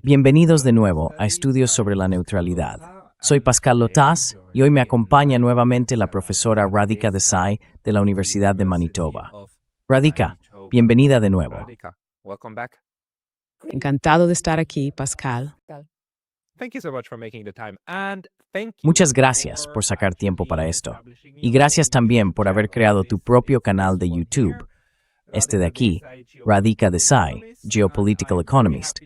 Bienvenidos de nuevo a Estudios sobre la Neutralidad. Soy Pascal Lotaz y hoy me acompaña nuevamente la profesora Radhika Desai de la Universidad de Manitoba. Radhika, bienvenida de nuevo. Encantado de estar aquí, Pascal. Muchas gracias por sacar tiempo para esto. Y gracias también por haber creado tu propio canal de YouTube. Este de aquí, Radhika Desai, Geopolitical Economist.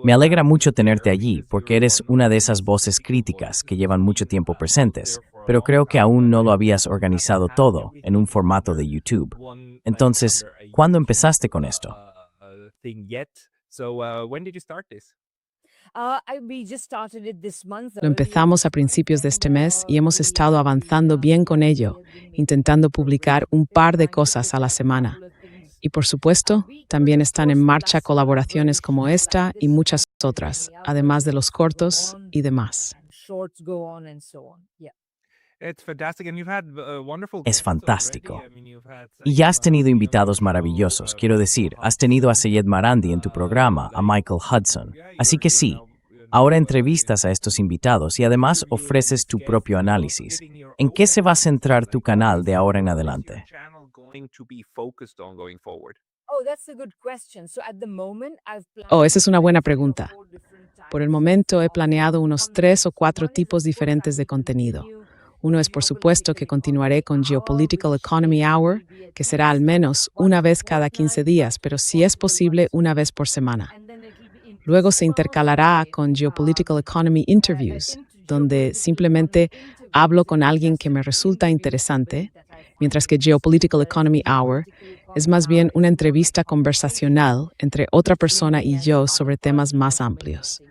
Me alegra mucho tenerte allí porque eres una de esas voces críticas que llevan mucho tiempo presentes, pero creo que aún no lo habías organizado todo en un formato de YouTube. Entonces, ¿cuándo empezaste con esto? Lo empezamos a principios de este mes y hemos estado avanzando bien con ello, intentando publicar un par de cosas a la semana. Y por supuesto, también están en marcha colaboraciones como esta y muchas otras, además de los cortos y demás. Es fantástico. Y ya has tenido invitados maravillosos. Quiero decir, has tenido a Syed Marandi en tu programa, a Michael Hudson. Así que sí, ahora entrevistas a estos invitados y además ofreces tu propio análisis. ¿En qué se va a centrar tu canal de ahora en adelante? Esa es una buena pregunta. Por el momento he planeado unos 3 o 4 tipos diferentes de contenido. Uno es, por supuesto, que continuaré con Geopolitical Economy Hour, que será al menos una vez cada 15 días, pero si es posible, una vez por semana. Luego se intercalará con Geopolitical Economy Interviews, donde simplemente hablo con alguien que me resulta interesante, mientras que Geopolitical Economy Hour es más bien una entrevista conversacional entre otra persona y yo sobre temas más amplios.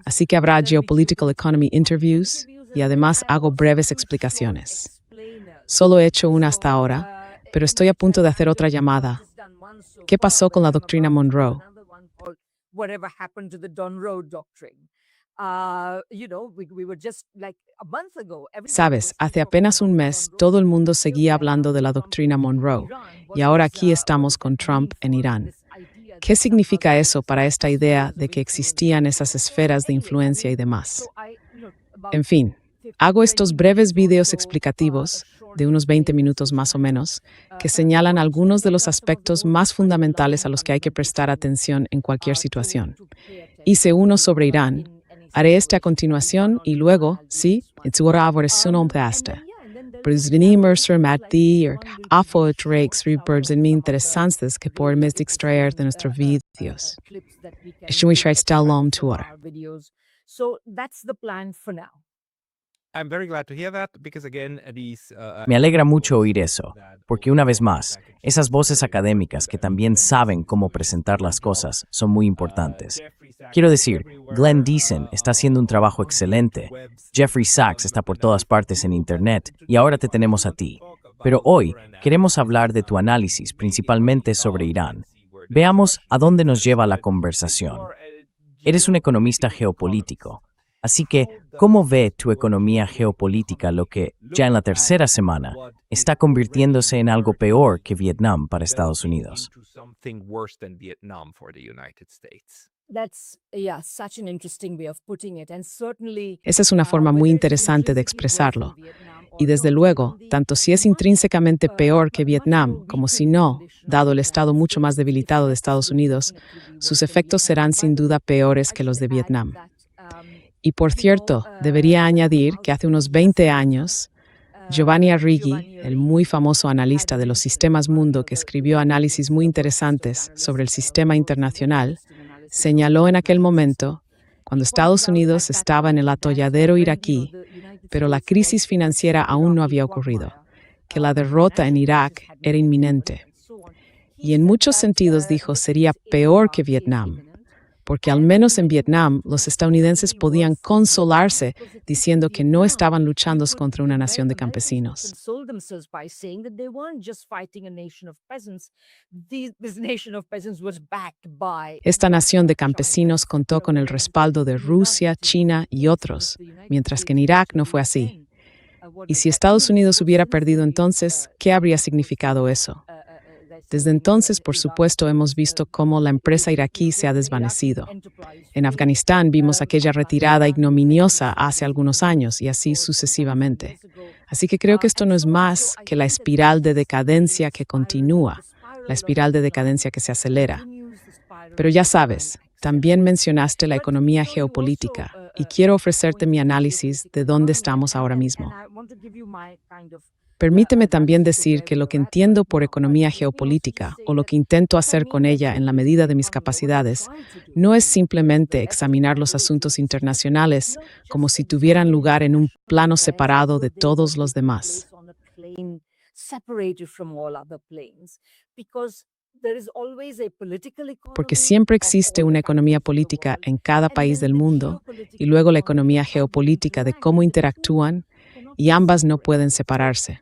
Así que habrá Geopolitical Economy Interviews y además hago breves explicaciones. Solo he hecho una hasta ahora, pero estoy a punto de hacer otra llamada. ¿Qué pasó con la doctrina Monroe? Sabes, hace apenas un mes todo el mundo seguía hablando de la doctrina Monroe y ahora aquí estamos con Trump en Irán. ¿Qué significa eso para esta idea de que existían esas esferas de influencia y demás? En fin, hago estos breves videos explicativos, de unos 20 minutos más o menos, que señalan algunos de los aspectos más fundamentales a los que hay que prestar atención en cualquier situación. Hice uno sobre Irán, haré este a continuación y luego, sí, it's what I would assume pasta. Muy interesantes que podemos extraer de nuestros videos. Me alegra mucho oír eso, porque una vez más, esas voces académicas que también saben cómo presentar las cosas son muy importantes. Quiero decir, Glenn Deason está haciendo un trabajo excelente, Jeffrey Sachs está por todas partes en Internet y ahora te tenemos a ti. Pero hoy queremos hablar de tu análisis, principalmente sobre Irán. Veamos a dónde nos lleva la conversación. Eres un economista geopolítico. Así que, ¿cómo ve tu economía geopolítica lo que, ya en la tercera semana, está convirtiéndose en algo peor que Vietnam para Estados Unidos? Esa es una forma muy interesante de expresarlo. Y desde luego, tanto si es intrínsecamente peor que Vietnam, como si no, dado el estado mucho más debilitado de Estados Unidos, sus efectos serán sin duda peores que los de Vietnam. Y por cierto, debería añadir que hace unos 20 años, Giovanni Arrighi, el muy famoso analista de los sistemas mundo que escribió análisis muy interesantes sobre el sistema internacional, señaló en aquel momento, cuando Estados Unidos estaba en el atolladero iraquí, pero la crisis financiera aún no había ocurrido, que la derrota en Irak era inminente. Y en muchos sentidos dijo sería peor que Vietnam, porque al menos en Vietnam los estadounidenses podían consolarse diciendo que no estaban luchando contra una nación de campesinos. Esta nación de campesinos contó con el respaldo de Rusia, China y otros, mientras que en Irak no fue así. Y si Estados Unidos hubiera perdido entonces, ¿qué habría significado eso? Desde entonces, por supuesto, hemos visto cómo la empresa iraquí se ha desvanecido. En Afganistán vimos aquella retirada ignominiosa hace algunos años y así sucesivamente. Así que creo que esto no es más que la espiral de decadencia que continúa, la espiral de decadencia que se acelera. Pero ya sabes, también mencionaste la economía geopolítica y quiero ofrecerte mi análisis de dónde estamos ahora mismo. Permíteme también decir que lo que entiendo por economía geopolítica, o lo que intento hacer con ella en la medida de mis capacidades, no es simplemente examinar los asuntos internacionales como si tuvieran lugar en un plano separado de todos los demás. Porque siempre existe una economía política en cada país del mundo y luego la economía geopolítica de cómo interactúan, y ambas no pueden separarse.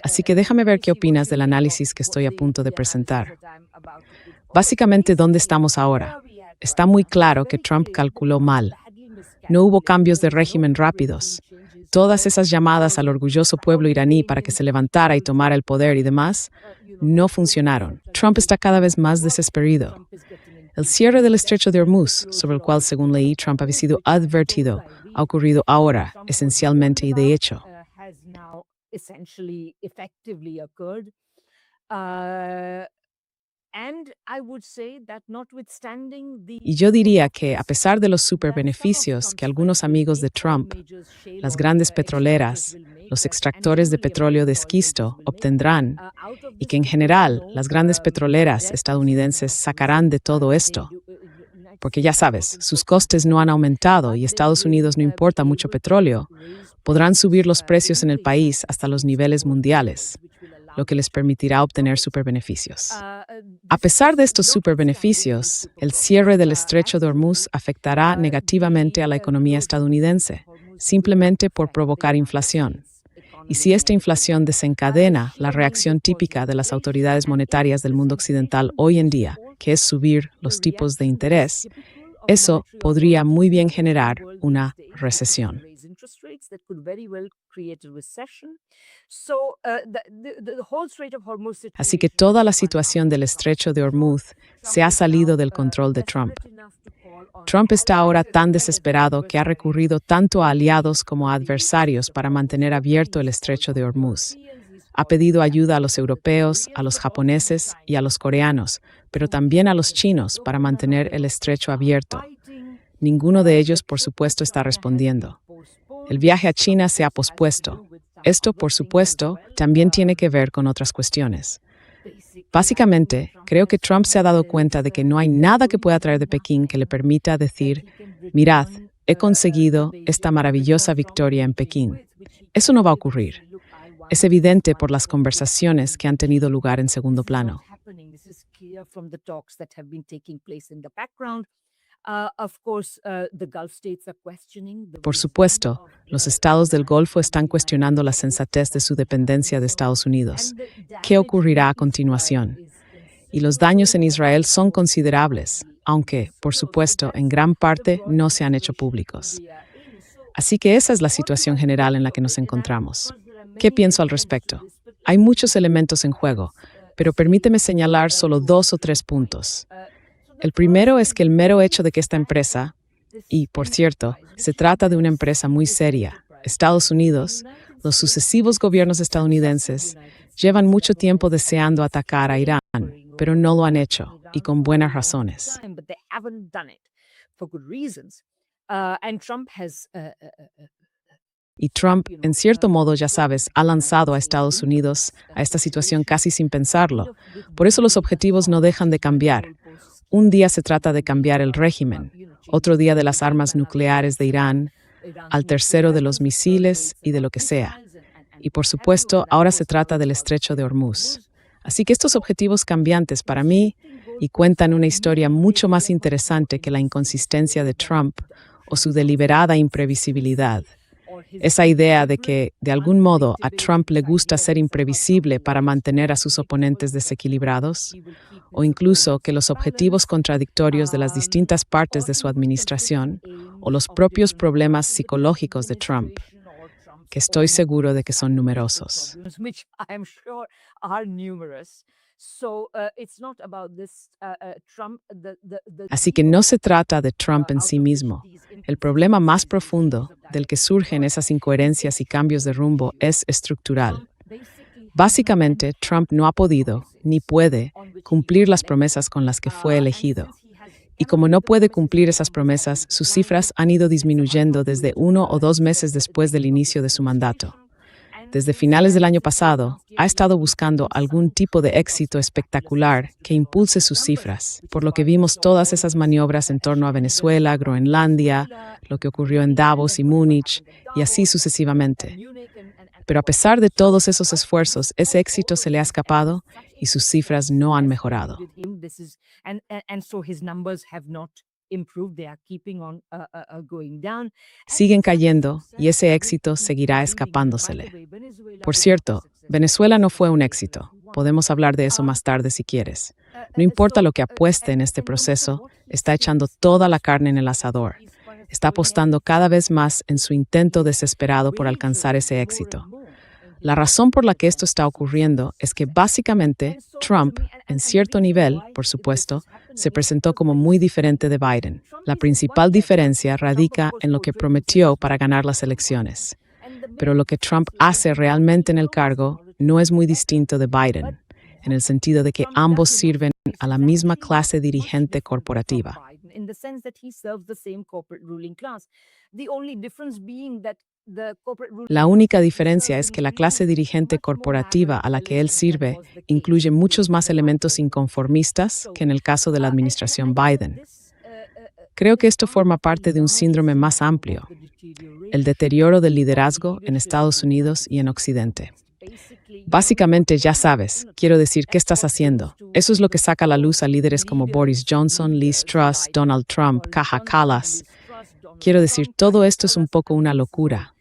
Así que déjame ver qué opinas del análisis que estoy a punto de presentar. Básicamente, ¿dónde estamos ahora? Está muy claro que Trump calculó mal. No hubo cambios de régimen rápidos. Todas esas llamadas al orgulloso pueblo iraní para que se levantara y tomara el poder y demás, no funcionaron. Trump está cada vez más desesperado. El cierre del estrecho de Hormuz, sobre el cual, según leí, Trump había sido advertido, ha ocurrido ahora, esencialmente y de hecho. Y yo diría que, a pesar de los superbeneficios que algunos amigos de Trump, las grandes petroleras, los extractores de petróleo de esquisto obtendrán, y que en general las grandes petroleras estadounidenses sacarán de todo esto, porque ya sabes, sus costes no han aumentado y Estados Unidos no importa mucho petróleo, podrán subir los precios en el país hasta los niveles mundiales, lo que les permitirá obtener superbeneficios. A pesar de estos superbeneficios, el cierre del estrecho de Hormuz afectará negativamente a la economía estadounidense, simplemente por provocar inflación. Y si esta inflación desencadena la reacción típica de las autoridades monetarias del mundo occidental hoy en día, que es subir los tipos de interés, eso podría muy bien generar una recesión. Así que toda la situación del estrecho de Hormuz se ha salido del control de Trump. Trump está ahora tan desesperado que ha recurrido tanto a aliados como a adversarios para mantener abierto el estrecho de Hormuz. Ha pedido ayuda a los europeos, a los japoneses y a los coreanos, pero también a los chinos para mantener el estrecho abierto. Ninguno de ellos, por supuesto, está respondiendo. El viaje a China se ha pospuesto. Esto, por supuesto, también tiene que ver con otras cuestiones. Básicamente, creo que Trump se ha dado cuenta de que no hay nada que pueda traer de Pekín que le permita decir, mirad, he conseguido esta maravillosa victoria en Pekín. Eso no va a ocurrir. Es evidente por las conversaciones que han tenido lugar en segundo plano. Por supuesto, los estados del Golfo están cuestionando la sensatez de su dependencia de Estados Unidos. ¿Qué ocurrirá a continuación? Y los daños en Israel son considerables, aunque, por supuesto, en gran parte no se han hecho públicos. Así que esa es la situación general en la que nos encontramos. ¿Qué pienso al respecto? Hay muchos elementos en juego, pero permíteme señalar solo 2 o 3 puntos. El primero es que el mero hecho de que esta empresa, y por cierto, se trata de una empresa muy seria, Estados Unidos, los sucesivos gobiernos estadounidenses, llevan mucho tiempo deseando atacar a Irán, pero no lo han hecho, y con buenas razones. Y Trump, en cierto modo, ya sabes, ha lanzado a Estados Unidos a esta situación casi sin pensarlo. Por eso los objetivos no dejan de cambiar. Un día se trata de cambiar el régimen, otro día de las armas nucleares de Irán, al tercero de los misiles y de lo que sea. Y por supuesto, ahora se trata del estrecho de Hormuz. Así que estos objetivos cambiantes para mí y cuentan una historia mucho más interesante que la inconsistencia de Trump o su deliberada imprevisibilidad. Esa idea de que, de algún modo, a Trump le gusta ser imprevisible para mantener a sus oponentes desequilibrados, o incluso que los objetivos contradictorios de las distintas partes de su administración, o los propios problemas psicológicos de Trump. que estoy seguro de que son numerosos. which I am sure are numerous. So it's not about this Trump. Así que no se trata de Trump en sí mismo. El problema más profundo del que surgen esas incoherencias y cambios de rumbo es estructural. Básicamente, Trump no ha podido, ni puede, cumplir las promesas con las que fue elegido. Y como no puede cumplir esas promesas, sus cifras han ido disminuyendo desde 1 o 2 meses después del inicio de su mandato. Desde finales del año pasado, ha estado buscando algún tipo de éxito espectacular que impulse sus cifras, por lo que vimos todas esas maniobras en torno a Venezuela, Groenlandia, lo que ocurrió en Davos y Múnich, y así sucesivamente. Pero a pesar de todos esos esfuerzos, ese éxito se le ha escapado y sus cifras no han mejorado. Siguen cayendo y ese éxito seguirá escapándosele. Por cierto, Venezuela no fue un éxito. Podemos hablar de eso más tarde si quieres. No importa lo que apueste en este proceso, está echando toda la carne en el asador. Está apostando cada vez más en su intento desesperado por alcanzar ese éxito. La razón por la que esto está ocurriendo es que básicamente Trump, en cierto nivel, por supuesto, se presentó como muy diferente de Biden. La principal diferencia radica en lo que prometió para ganar las elecciones. Pero lo que Trump hace realmente en el cargo no es muy distinto de Biden, en el sentido de que ambos sirven a la misma clase dirigente corporativa. La única diferencia es que la clase dirigente corporativa a la que él sirve incluye muchos más elementos inconformistas que en el caso de la administración Biden. Creo que esto forma parte de un síndrome más amplio, el deterioro del liderazgo en Estados Unidos y en Occidente. Básicamente, ya sabes, quiero decir, ¿qué estás haciendo? Eso es lo que saca a la luz a líderes como Boris Johnson, Liz Truss, Donald Trump, Kaja Kallas. Quiero decir, todo esto es un poco una locura.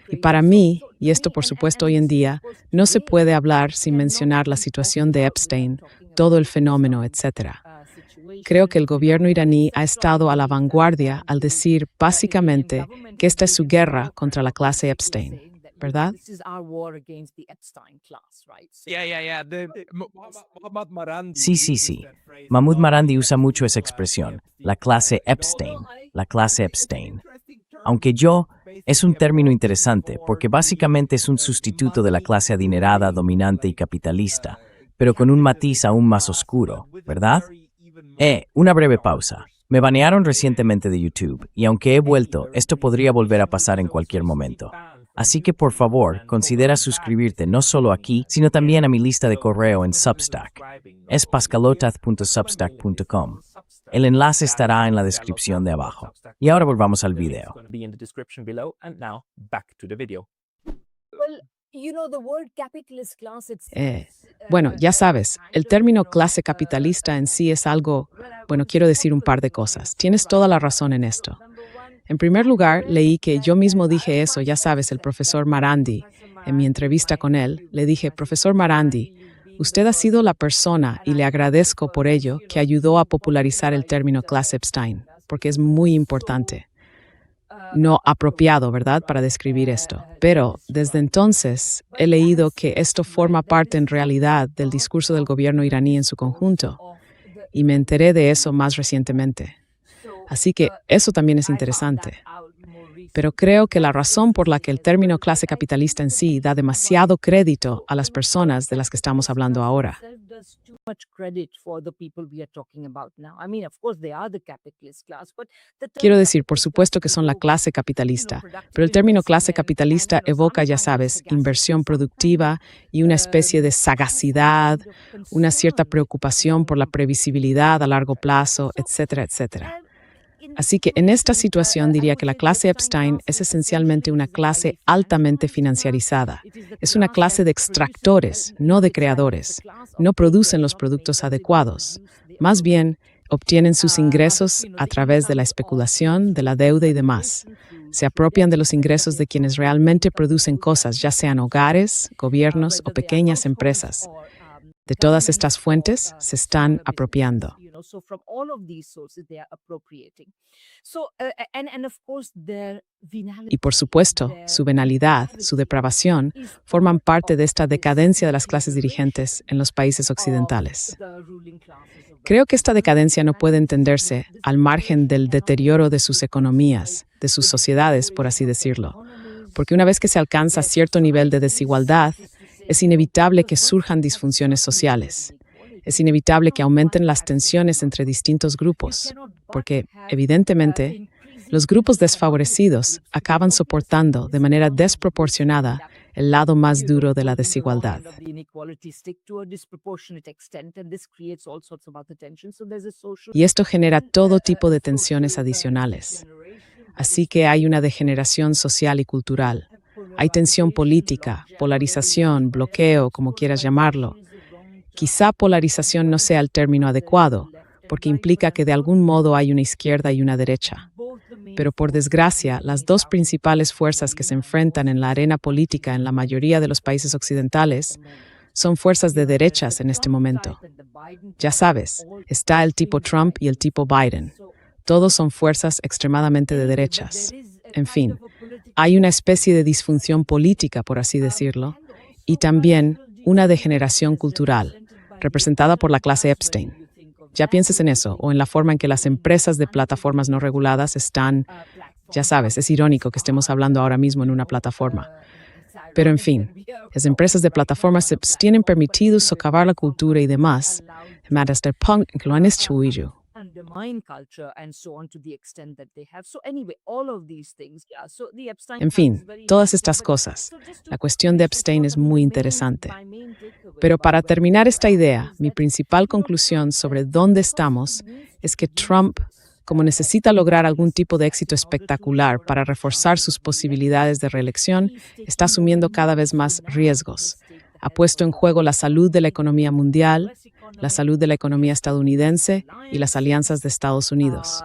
Y para mí, y esto por supuesto hoy en día, no se puede hablar sin mencionar la situación de Epstein, todo el fenómeno, etc. Creo que el gobierno iraní ha estado a la vanguardia al decir básicamente que esta es su guerra contra la clase Epstein, ¿verdad? Sí. Mahmoud Marandi usa mucho esa expresión, la clase Epstein, la clase Epstein. Aunque es un término interesante porque básicamente es un sustituto de la clase adinerada, dominante y capitalista, pero con un matiz aún más oscuro, ¿verdad? Una breve pausa. Me banearon recientemente de YouTube y aunque he vuelto, esto podría volver a pasar en cualquier momento. Así que por favor, considera suscribirte no solo aquí, sino también a mi lista de correo en Substack. Es pascalotaz.substack.com. El enlace estará en la descripción de abajo. Y ahora volvamos al video. Bueno, ya sabes, el término clase capitalista en sí es algo, quiero decir un par de cosas. Tienes toda la razón en esto. En primer lugar, leí que yo mismo dije eso, ya sabes, el profesor Marandi. En mi entrevista con él, le dije, profesor Marandi, usted ha sido la persona, y le agradezco por ello, que ayudó a popularizar el término clase Epstein, porque es muy importante. No apropiado, ¿verdad?, para describir esto. Pero desde entonces he leído que esto forma parte en realidad del discurso del gobierno iraní en su conjunto, y me enteré de eso más recientemente. Así que eso también es interesante. Pero creo que la razón por la que el término clase capitalista en sí da demasiado crédito a las personas de las que estamos hablando ahora. Quiero decir, por supuesto que son la clase capitalista, pero el término clase capitalista evoca, ya sabes, inversión productiva y una especie de sagacidad, una cierta preocupación por la previsibilidad a largo plazo, etcétera, etcétera. Así que en esta situación diría que la clase Epstein es esencialmente una clase altamente financiarizada. Es una clase de extractores, no de creadores. No producen los productos adecuados. Más bien, obtienen sus ingresos a través de la especulación, de la deuda y demás. Se apropian de los ingresos de quienes realmente producen cosas, ya sean hogares, gobiernos o pequeñas empresas. De todas estas fuentes se están apropiando. So from all of these sources, they are appropriating. So, and of course, their venality. Y por supuesto, su venalidad, su depravación, forman parte de esta decadencia de las clases dirigentes en los países occidentales. Creo que esta decadencia no puede entenderse al margen del deterioro de sus economías, de sus sociedades, por así decirlo, porque una vez que se alcanza cierto nivel de desigualdad, es inevitable que surjan disfunciones sociales. Es inevitable que aumenten las tensiones entre distintos grupos, porque, evidentemente, los grupos desfavorecidos acaban soportando de manera desproporcionada el lado más duro de la desigualdad. Y esto genera todo tipo de tensiones adicionales. Así que hay una degeneración social y cultural. Hay tensión política, polarización, bloqueo, como quieras llamarlo. Quizá polarización no sea el término adecuado, porque implica que de algún modo hay una izquierda y una derecha. Pero por desgracia, las dos principales fuerzas que se enfrentan en la arena política en la mayoría de los países occidentales son fuerzas de derechas en este momento. Ya sabes, está el tipo Trump y el tipo Biden. Todos son fuerzas extremadamente de derechas. En fin, hay una especie de disfunción política, por así decirlo, y también una degeneración cultural, representada por la clase Epstein. Ya pienses en eso, o en la forma en que las empresas de plataformas no reguladas están, ya sabes, es irónico que estemos hablando ahora mismo en una plataforma. Pero en fin, las empresas de plataformas se tienen permitido socavar la cultura y demás, hasta el punto en que lo han hecho ello. En fin, todas estas cosas. La cuestión de Epstein es muy interesante. Pero para terminar esta idea, mi principal conclusión sobre dónde estamos es que Trump, como necesita lograr algún tipo de éxito espectacular para reforzar sus posibilidades de reelección, está asumiendo cada vez más riesgos. Ha puesto en juego la salud de la economía mundial, la salud de la economía estadounidense y las alianzas de Estados Unidos.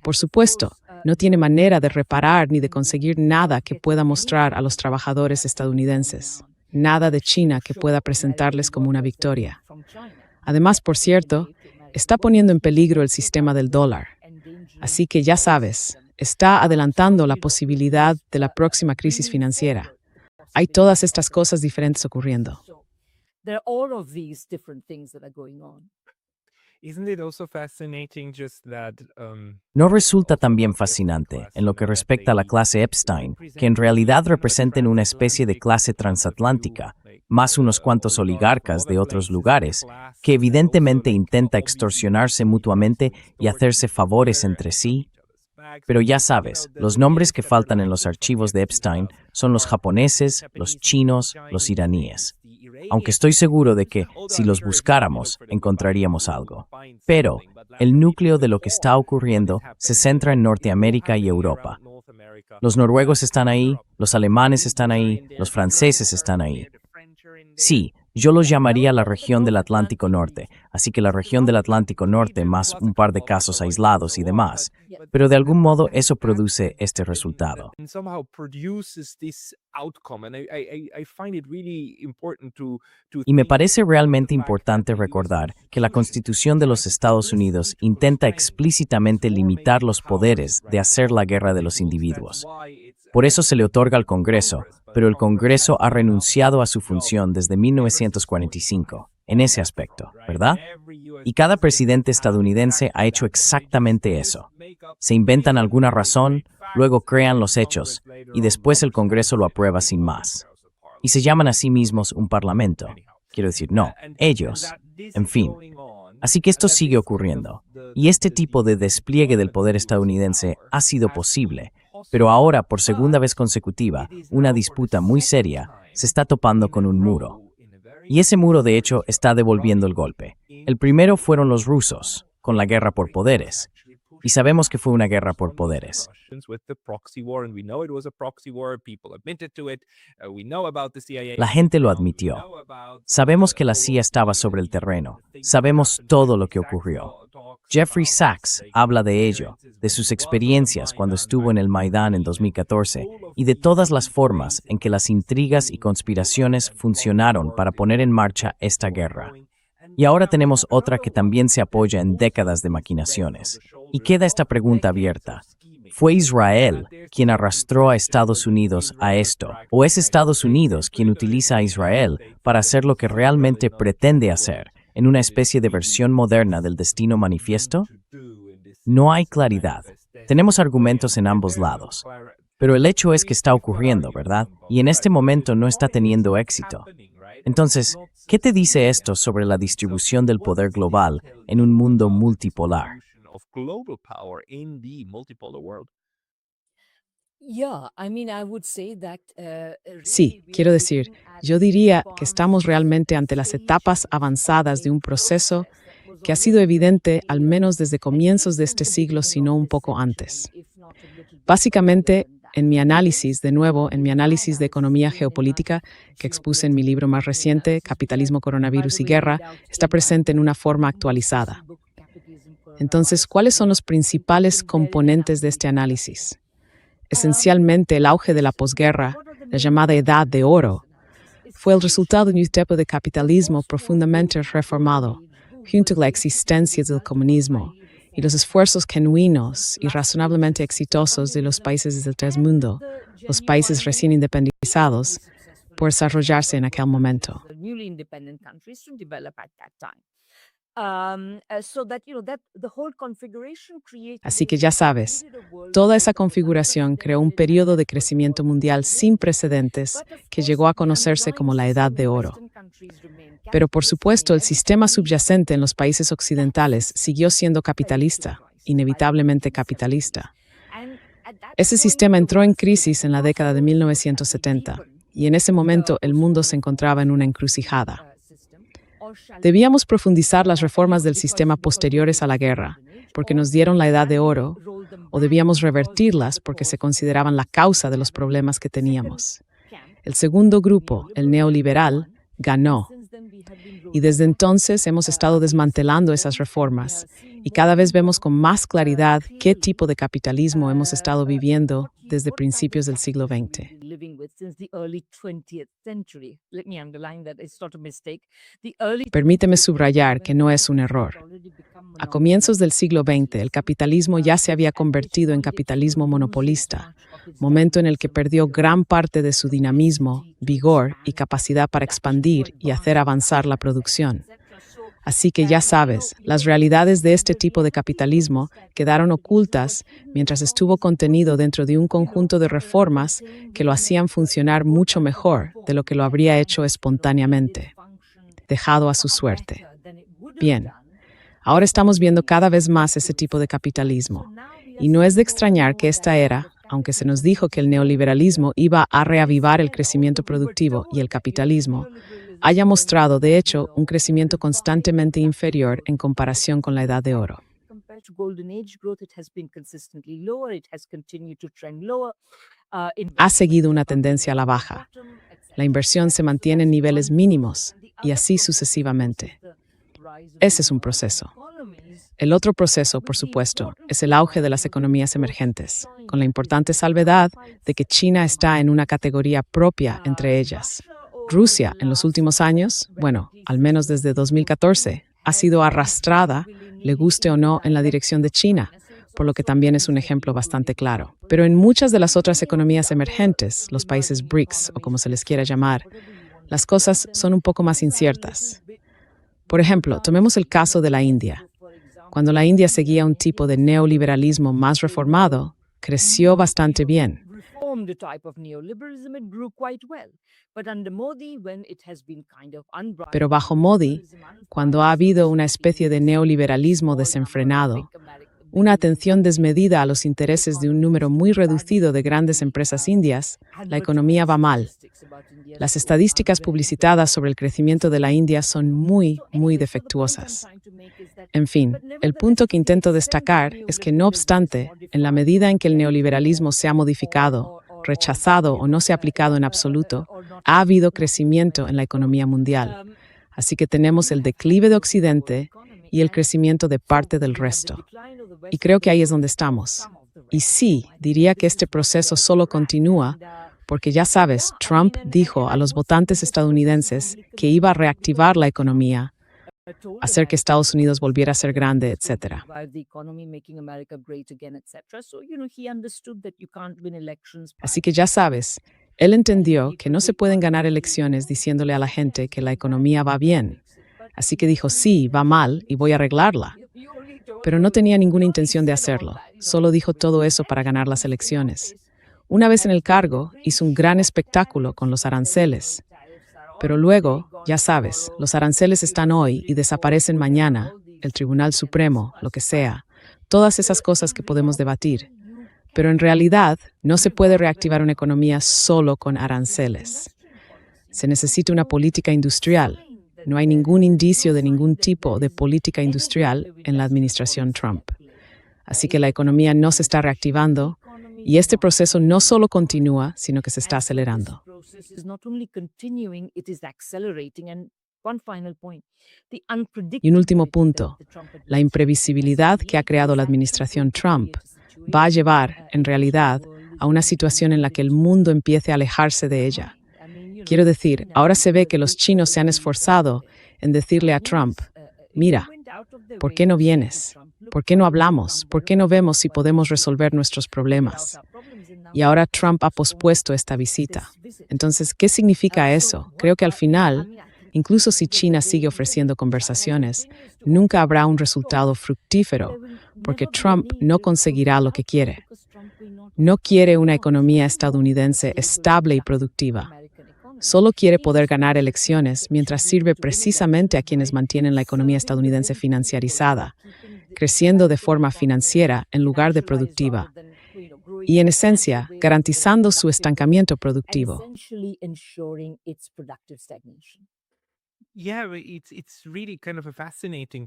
Por supuesto, no tiene manera de reparar ni de conseguir nada que pueda mostrar a los trabajadores estadounidenses. Nada de China que pueda presentarles como una victoria. Además, por cierto, está poniendo en peligro el sistema del dólar. Así que ya sabes, está adelantando la posibilidad de la próxima crisis financiera. Hay todas estas cosas diferentes ocurriendo. There are all of these different things that are going on. Isn't it also fascinating just that ¿No resulta también fascinante, en lo que respecta a la clase Epstein, que en realidad representen una especie de clase transatlántica, más unos cuantos oligarcas de otros lugares, que evidentemente intenta extorsionarse mutuamente y hacerse favores entre sí? Pero ya sabes, los nombres que faltan en los archivos de Epstein son los japoneses, los chinos, los iraníes. Aunque estoy seguro de que, si los buscáramos, encontraríamos algo. Pero, el núcleo de lo que está ocurriendo se centra en Norteamérica y Europa. Los noruegos están ahí, los alemanes están ahí, los franceses están ahí. Sí, yo los llamaría la región del Atlántico Norte, así que la región del Atlántico Norte más un par de casos aislados y demás. Pero de algún modo eso produce este resultado. Y me parece realmente importante recordar que la Constitución de los Estados Unidos intenta explícitamente limitar los poderes de hacer la guerra de los individuos. Por eso se le otorga al Congreso, pero el Congreso ha renunciado a su función desde 1945, en ese aspecto, ¿verdad? Y cada presidente estadounidense ha hecho exactamente eso. Se inventan alguna razón, luego crean los hechos, y después el Congreso lo aprueba sin más. Y se llaman a sí mismos un parlamento. Quiero decir, no, ellos. En fin. Así que esto sigue ocurriendo. Y este tipo de despliegue del poder estadounidense ha sido posible. Pero ahora, por segunda vez consecutiva, una disputa muy seria se está topando con un muro. Y ese muro, de hecho, está devolviendo el golpe. El primero fueron los rusos, con la guerra por poderes. Y sabemos que fue una guerra por poderes. La gente lo admitió. Sabemos que la CIA estaba sobre el terreno. Sabemos todo lo que ocurrió. Jeffrey Sachs habla de ello, de sus experiencias cuando estuvo en el Maidán en 2014 y de todas las formas en que las intrigas y conspiraciones funcionaron para poner en marcha esta guerra. Y ahora tenemos otra que también se apoya en décadas de maquinaciones. Y queda esta pregunta abierta. ¿Fue Israel quien arrastró a Estados Unidos a esto? ¿O es Estados Unidos quien utiliza a Israel para hacer lo que realmente pretende hacer, en una especie de versión moderna del destino manifiesto? No hay claridad. Tenemos argumentos en ambos lados. Pero el hecho es que está ocurriendo, ¿verdad? Y en este momento no está teniendo éxito. Entonces, ¿qué te dice esto sobre la distribución del poder global en un mundo multipolar? Sí, quiero decir, yo diría que estamos realmente ante las etapas avanzadas de un proceso que ha sido evidente al menos desde comienzos de este siglo, si no un poco antes. Básicamente, en mi análisis, de nuevo, en mi análisis de economía geopolítica, que expuse en mi libro más reciente, Capitalismo, Coronavirus y Guerra, está presente en una forma actualizada. Entonces, ¿cuáles son los principales componentes de este análisis? Esencialmente, el auge de la posguerra, la llamada Edad de Oro, fue el resultado de un tipo de capitalismo profundamente reformado, junto a la existencia del comunismo y los esfuerzos genuinos y razonablemente exitosos de los países del tercer mundo, los países recién independizados, por desarrollarse en aquel momento. Así que ya sabes, toda esa configuración creó un periodo de crecimiento mundial sin precedentes que llegó a conocerse como la Edad de Oro. Pero por supuesto, el sistema subyacente en los países occidentales siguió siendo capitalista, inevitablemente capitalista. Ese sistema entró en crisis en la década de 1970 y en ese momento el mundo se encontraba en una encrucijada. Debíamos profundizar las reformas del sistema posteriores a la guerra, porque nos dieron la Edad de Oro, o debíamos revertirlas porque se consideraban la causa de los problemas que teníamos. El segundo grupo, el neoliberal, ganó. Y desde entonces hemos estado desmantelando esas reformas y cada vez vemos con más claridad qué tipo de capitalismo hemos estado viviendo desde principios del siglo XX. Permíteme subrayar que no es un error. A comienzos del siglo XX, el capitalismo ya se había convertido en capitalismo monopolista, momento en el que perdió gran parte de su dinamismo, vigor y capacidad para expandir y hacer avanzar la producción. Así que ya sabes, las realidades de este tipo de capitalismo quedaron ocultas mientras estuvo contenido dentro de un conjunto de reformas que lo hacían funcionar mucho mejor de lo que lo habría hecho espontáneamente, dejado a su suerte. Bien, ahora estamos viendo cada vez más ese tipo de capitalismo, y no es de extrañar que esta era, aunque se nos dijo que el neoliberalismo iba a reavivar el crecimiento productivo y el capitalismo, haya mostrado, de hecho, un crecimiento constantemente inferior en comparación con la Edad de Oro. Ha seguido una tendencia a la baja. La inversión se mantiene en niveles mínimos y así sucesivamente. Ese es un proceso. El otro proceso, por supuesto, es el auge de las economías emergentes, con la importante salvedad de que China está en una categoría propia entre ellas. Rusia, en los últimos años, bueno, al menos desde 2014, ha sido arrastrada, le guste o no, en la dirección de China, por lo que también es un ejemplo bastante claro. Pero en muchas de las otras economías emergentes, los países BRICS o como se les quiera llamar, las cosas son un poco más inciertas. Por ejemplo, tomemos el caso de la India. Cuando la India seguía un tipo de neoliberalismo más reformado, creció bastante bien. Pero bajo Modi, cuando ha habido una especie de neoliberalismo desenfrenado, una atención desmedida a los intereses de un número muy reducido de grandes empresas indias, la economía va mal. Las estadísticas publicitadas sobre el crecimiento de la India son muy, muy defectuosas. En fin, el punto que intento destacar es que, no obstante, en la medida en que el neoliberalismo se ha modificado, rechazado o no se ha aplicado en absoluto, ha habido crecimiento en la economía mundial. Así que tenemos el declive de Occidente y el crecimiento de parte del resto. Y creo que ahí es donde estamos. Y sí, diría que este proceso solo continúa porque ya sabes, Trump dijo a los votantes estadounidenses que iba a reactivar la economía, hacer que Estados Unidos volviera a ser grande, etc. Revive the economy, making America great again, etc. So, he understood that you can't win elections. Así que ya sabes, él entendió que no se pueden ganar elecciones diciéndole a la gente que la economía va bien. Así que dijo, sí, va mal y voy a arreglarla. Pero no tenía ninguna intención de hacerlo. Solo dijo todo eso para ganar las elecciones. Una vez en el cargo, hizo un gran espectáculo con los aranceles. Pero luego, ya sabes, los aranceles están hoy y desaparecen mañana, el Tribunal Supremo, lo que sea, todas esas cosas que podemos debatir. Pero en realidad, no se puede reactivar una economía solo con aranceles. Se necesita una política industrial. No hay ningún indicio de ningún tipo de política industrial en la administración Trump. Así que la economía no se está reactivando y este proceso no solo continúa, sino que se está acelerando. Y un último punto, la imprevisibilidad que ha creado la administración Trump va a llevar, en realidad, a una situación en la que el mundo empiece a alejarse de ella. Quiero decir, ahora se ve que los chinos se han esforzado en decirle a Trump, mira, ¿por qué no vienes? ¿Por qué no hablamos? ¿Por qué no vemos si podemos resolver nuestros problemas? Y ahora Trump ha pospuesto esta visita. Entonces, ¿qué significa eso? Creo que al final, incluso si China sigue ofreciendo conversaciones, nunca habrá un resultado fructífero, porque Trump no conseguirá lo que quiere. No quiere una economía estadounidense estable y productiva. Solo quiere poder ganar elecciones mientras sirve precisamente a quienes mantienen la economía estadounidense financiarizada, creciendo de forma financiera en lugar de productiva, y en esencia, garantizando su estancamiento productivo.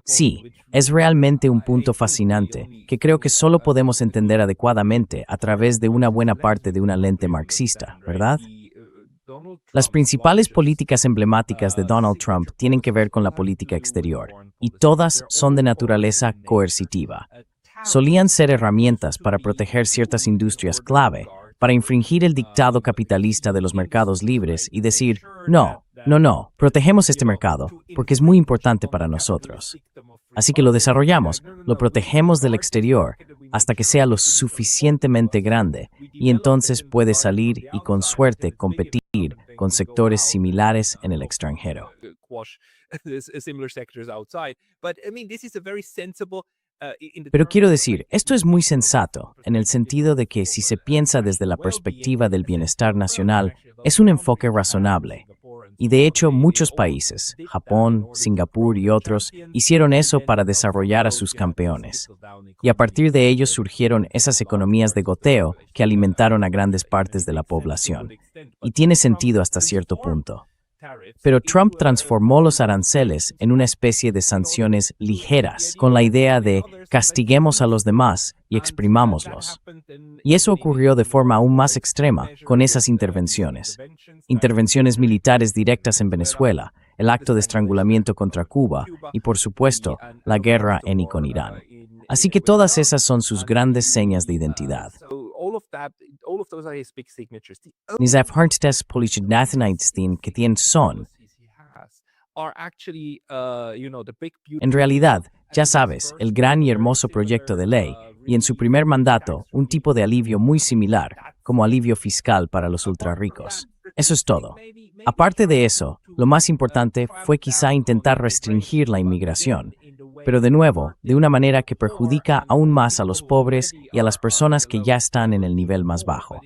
Sí, es realmente un punto fascinante que creo que solo podemos entender adecuadamente a través de una buena parte de una lente marxista, ¿verdad? Las principales políticas emblemáticas de Donald Trump tienen que ver con la política exterior, y todas son de naturaleza coercitiva. Solían ser herramientas para proteger ciertas industrias clave, para infringir el dictado capitalista de los mercados libres y decir, no, protegemos este mercado porque es muy importante para nosotros. Así que lo desarrollamos, lo protegemos del exterior hasta que sea lo suficientemente grande y entonces puede salir y con suerte competir con sectores similares en el extranjero. Pero quiero decir, esto es muy sensato, en el sentido de que si se piensa desde la perspectiva del bienestar nacional, es un enfoque razonable. Y de hecho, muchos países, Japón, Singapur y otros, hicieron eso para desarrollar a sus campeones. Y a partir de ellos surgieron esas economías de goteo que alimentaron a grandes partes de la población. Y tiene sentido hasta cierto punto. Pero Trump transformó los aranceles en una especie de sanciones ligeras, con la idea de castiguemos a los demás y exprimámoslos. Y eso ocurrió de forma aún más extrema con esas intervenciones. Intervenciones militares directas en Venezuela, el acto de estrangulamiento contra Cuba y, por supuesto, la guerra y con Irán. Así que todas esas son sus grandes señas de identidad. Nizaf Hartstes Polichidnathanaitstein que tienen son. En realidad, ya sabes, el gran y hermoso proyecto de ley, y en su primer mandato, un tipo de alivio muy similar, como alivio fiscal para los ultrarricos. Eso es todo. Aparte de eso, lo más importante fue quizá intentar restringir la inmigración, pero de nuevo, de una manera que perjudica aún más a los pobres y a las personas que ya están en el nivel más bajo.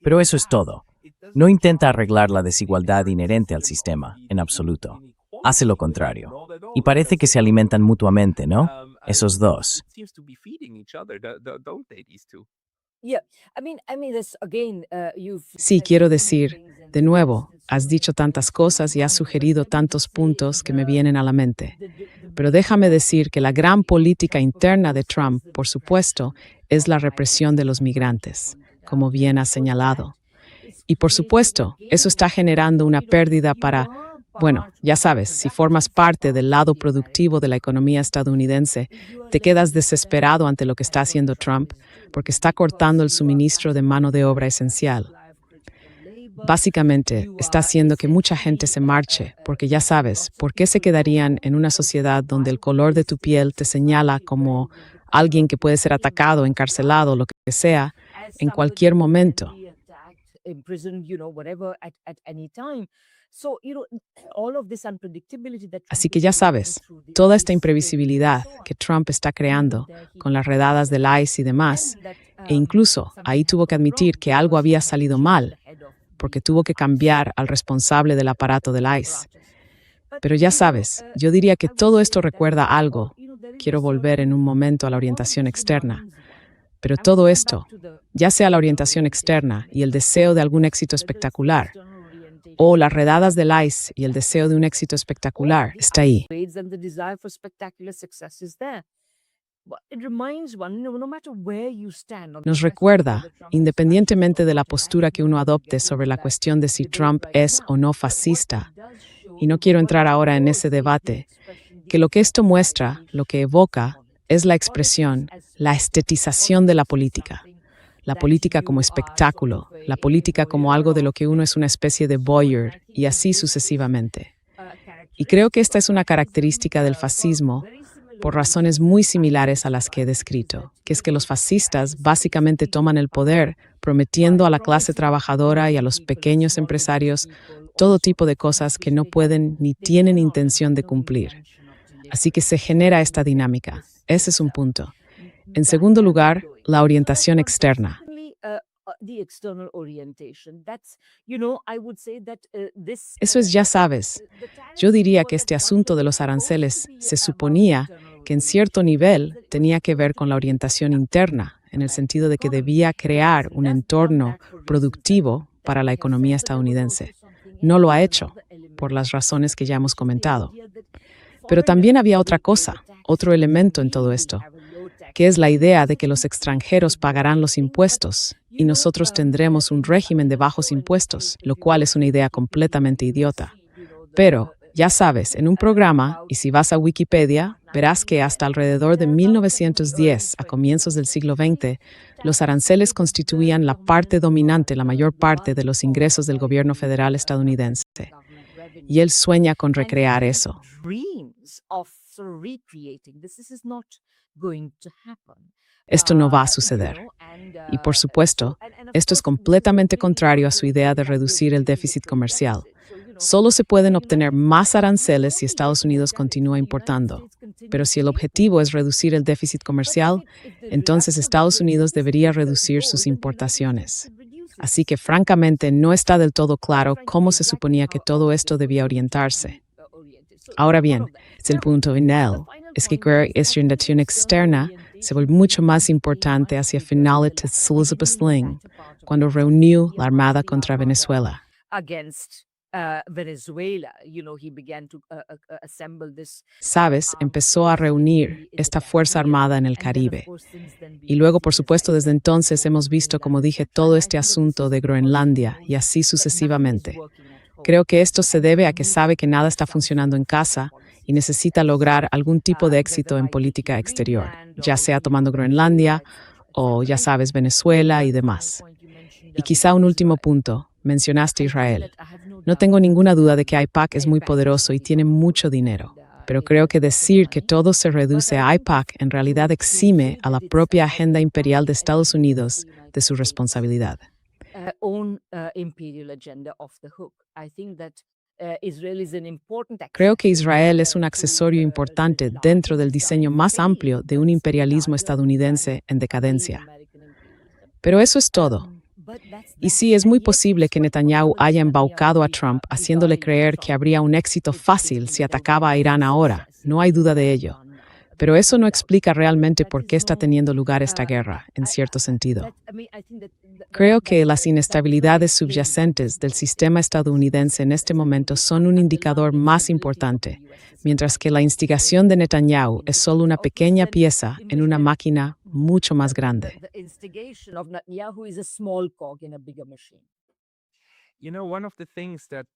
Pero eso es todo. No intenta arreglar la desigualdad inherente al sistema, en absoluto. Hace lo contrario. Y parece que se alimentan mutuamente, ¿no? Esos dos. Sí, quiero decir, de nuevo, has dicho tantas cosas y has sugerido tantos puntos que me vienen a la mente. Pero déjame decir que la gran política interna de Trump, por supuesto, es la represión de los migrantes, como bien has señalado. Y por supuesto, eso está generando una pérdida para, bueno, ya sabes, si formas parte del lado productivo de la economía estadounidense, te quedas desesperado ante lo que está haciendo Trump, porque está cortando el suministro de mano de obra esencial. Básicamente, está haciendo que mucha gente se marche, porque ya sabes, ¿por qué se quedarían en una sociedad donde el color de tu piel te señala como alguien que puede ser atacado, encarcelado, lo que sea, en cualquier momento? Así que ya sabes, toda esta imprevisibilidad que Trump está creando con las redadas del ICE y demás, e incluso ahí tuvo que admitir que algo había salido mal, porque tuvo que cambiar al responsable del aparato del ICE. Pero ya sabes, yo diría que todo esto recuerda algo. Quiero volver en un momento a la orientación externa. Pero todo esto, ya sea la orientación externa y el deseo de algún éxito espectacular, o las redadas del ICE y el deseo de un éxito espectacular, está ahí. Nos recuerda, independientemente de la postura que uno adopte sobre la cuestión de si Trump es o no fascista, y no quiero entrar ahora en ese debate, que lo que esto muestra, lo que evoca, es la expresión, la estetización de la política como espectáculo, la política como algo de lo que uno es una especie de voyeur, y así sucesivamente. Y creo que esta es una característica del fascismo, por razones muy similares a las que he descrito, que es que los fascistas básicamente toman el poder prometiendo a la clase trabajadora y a los pequeños empresarios todo tipo de cosas que no pueden ni tienen intención de cumplir. Así que se genera esta dinámica. Ese es un punto. En segundo lugar, la orientación externa. Eso es, ya sabes, yo diría que este asunto de los aranceles se suponía que en cierto nivel tenía que ver con la orientación interna, en el sentido de que debía crear un entorno productivo para la economía estadounidense. No lo ha hecho, por las razones que ya hemos comentado. Pero también había otra cosa, otro elemento en todo esto, que es la idea de que los extranjeros pagarán los impuestos y nosotros tendremos un régimen de bajos impuestos, lo cual es una idea completamente idiota. Pero, ya sabes, en un programa, y si vas a Wikipedia, verás que hasta alrededor de 1910, a comienzos del siglo XX, los aranceles constituían la parte dominante, la mayor parte de los ingresos del gobierno federal estadounidense. Y él sueña con recrear eso. Esto no va a suceder. Y por supuesto, esto es completamente contrario a su idea de reducir el déficit comercial. Solo se pueden obtener más aranceles si Estados Unidos continúa importando. Pero si el objetivo es reducir el déficit comercial, entonces Estados Unidos debería reducir sus importaciones. Así que francamente no está del todo claro cómo se suponía que todo esto debía orientarse. Ahora bien, es el punto final, es que crear esta orientación externa se volvió mucho más importante hacia finales de Elizabeth Ling, cuando reunió la Armada contra Venezuela. Sabes, empezó a reunir esta Fuerza Armada en el Caribe. Y luego, por supuesto, desde entonces hemos visto, como dije, todo este asunto de Groenlandia y así sucesivamente. Creo que esto se debe a que sabe que nada está funcionando en casa y necesita lograr algún tipo de éxito en política exterior, ya sea tomando Groenlandia o, ya sabes, Venezuela y demás. Y quizá un último punto, mencionaste Israel. No tengo ninguna duda de que AIPAC es muy poderoso y tiene mucho dinero, pero creo que decir que todo se reduce a AIPAC en realidad exime a la propia agenda imperial de Estados Unidos de su responsabilidad. Creo que Israel es un accesorio importante dentro del diseño más amplio de un imperialismo estadounidense en decadencia. Pero eso es todo. Y sí, es muy posible que Netanyahu haya embaucado a Trump haciéndole creer que habría un éxito fácil si atacaba a Irán ahora. No hay duda de ello. Pero eso no explica realmente por qué está teniendo lugar esta guerra, en cierto sentido. Creo que las inestabilidades subyacentes del sistema estadounidense en este momento son un indicador más importante, mientras que la instigación de Netanyahu es solo una pequeña pieza en una máquina mucho más grande. One of the things that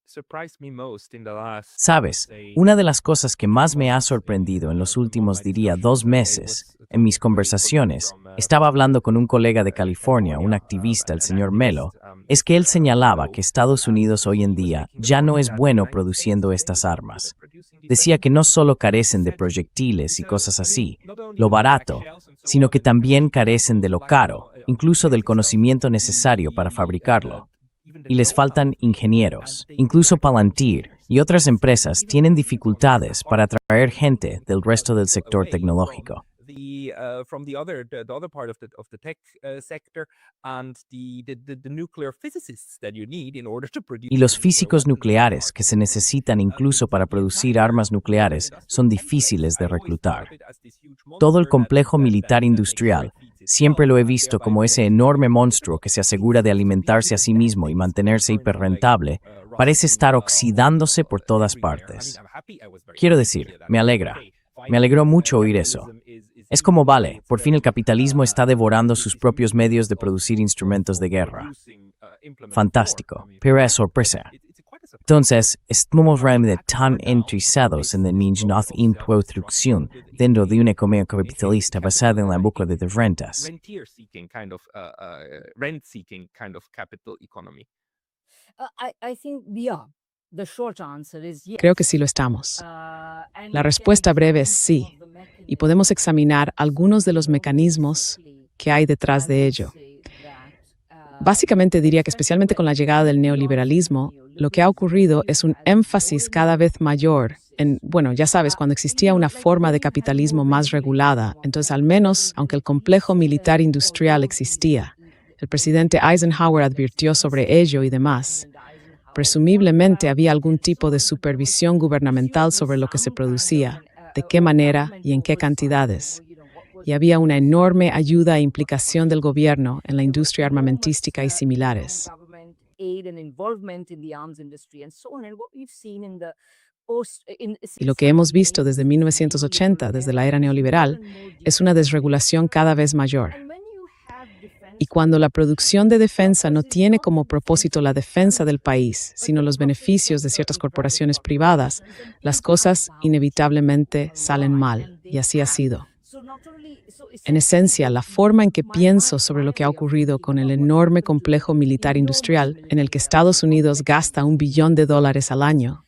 surprised me most in the last, Sabes, una de las cosas que más me ha sorprendido en los últimos, diría, 2 meses, en mis conversaciones, estaba hablando con un colega de California, un activista, el señor Melo, es que él señalaba que Estados Unidos hoy en día ya no es bueno produciendo estas armas. Decía que no solo carecen de proyectiles y cosas así, lo barato, sino que también carecen de lo caro, incluso del conocimiento necesario para fabricarlo. Y les faltan ingenieros. Incluso Palantir y otras empresas tienen dificultades para atraer gente del resto del sector tecnológico. From the other part of the tech sector and the nuclear physicists that you need in order to produce. Y los físicos nucleares que se necesitan incluso para producir armas nucleares son difíciles de reclutar. Todo el complejo militar industrial siempre lo he visto como ese enorme monstruo que se asegura de alimentarse a sí mismo y mantenerse hiperrentable, parece estar oxidándose por todas partes. Quiero decir, me alegró mucho oír eso. Es como vale, por fin el capitalismo está devorando sus propios medios de producir instrumentos de guerra. Fantástico, pero es sorpresa. Entonces, estamos realmente tan interesados en la misma introducción dentro de una economía capitalista basada en la bucle de rentas. Rent-seeking kind of capital economy. I think, yeah, the short answer is yes. Creo que sí lo estamos. La respuesta breve es sí, y podemos examinar algunos de los mecanismos que hay detrás de ello. Básicamente diría que especialmente con la llegada del neoliberalismo, lo que ha ocurrido es un énfasis cada vez mayor en, ya sabes, cuando existía una forma de capitalismo más regulada, entonces al menos, aunque el complejo militar industrial existía, el presidente Eisenhower advirtió sobre ello y demás. Presumiblemente había algún tipo de supervisión gubernamental sobre lo que se producía, de qué manera y en qué cantidades. Y había una enorme ayuda e implicación del gobierno en la industria armamentística y similares. Y lo que hemos visto desde 1980, desde la era neoliberal, es una desregulación cada vez mayor. Y cuando la producción de defensa no tiene como propósito la defensa del país, sino los beneficios de ciertas corporaciones privadas, las cosas inevitablemente salen mal, y así ha sido. En esencia, la forma en que pienso sobre lo que ha ocurrido con el enorme complejo militar industrial en el que Estados Unidos gasta $1 billón al año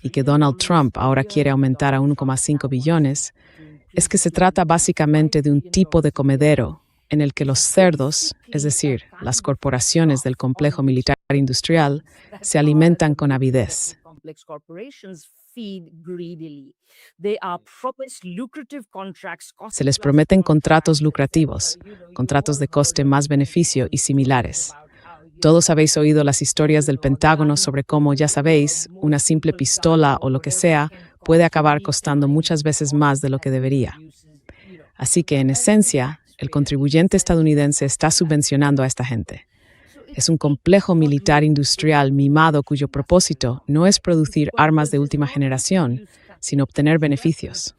y que Donald Trump ahora quiere aumentar a 1,5 billones, es que se trata básicamente de un tipo de comedero en el que los cerdos, es decir, las corporaciones del complejo militar industrial, se alimentan con avidez. Se les prometen contratos lucrativos, contratos de coste más beneficio y similares. Todos habéis oído las historias del Pentágono sobre cómo, ya sabéis, una simple pistola o lo que sea puede acabar costando muchas veces más de lo que debería. Así que, en esencia, el contribuyente estadounidense está subvencionando a esta gente. Es un complejo militar industrial mimado cuyo propósito no es producir armas de última generación, sino obtener beneficios.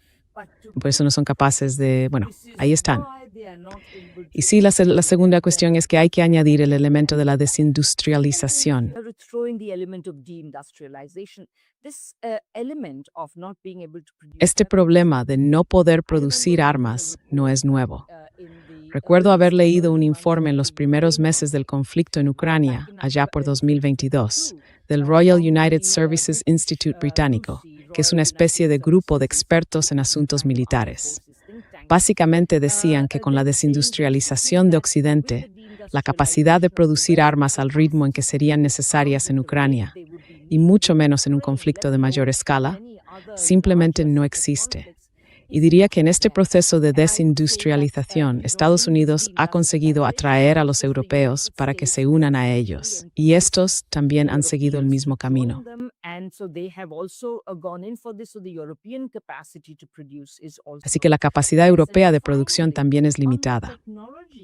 Por eso no son capaces de, ahí están. Y sí, la segunda cuestión es que hay que añadir el elemento de la desindustrialización. Este problema de no poder producir armas no es nuevo. Recuerdo haber leído un informe en los primeros meses del conflicto en Ucrania, allá por 2022, del Royal United Services Institute británico, que es una especie de grupo de expertos en asuntos militares. Básicamente decían que con la desindustrialización de Occidente, la capacidad de producir armas al ritmo en que serían necesarias en Ucrania, y mucho menos en un conflicto de mayor escala, simplemente no existe. Y diría que en este proceso de desindustrialización, Estados Unidos ha conseguido atraer a los europeos para que se unan a ellos. Y estos también han seguido el mismo camino. Así que la capacidad europea de producción también es limitada.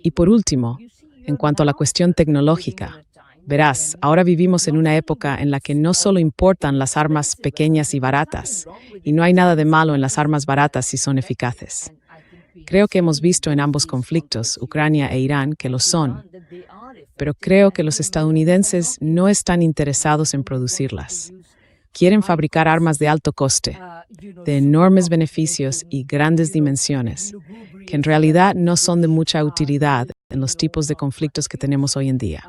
Y por último, en cuanto a la cuestión tecnológica, verás, ahora vivimos en una época en la que no solo importan las armas pequeñas y baratas, y no hay nada de malo en las armas baratas si son eficaces. Creo que hemos visto en ambos conflictos, Ucrania e Irán, que lo son. pero creo que los estadounidenses no están interesados en producirlas. Quieren fabricar armas de alto coste, de enormes beneficios y grandes dimensiones, que en realidad no son de mucha utilidad en los tipos de conflictos que tenemos hoy en día.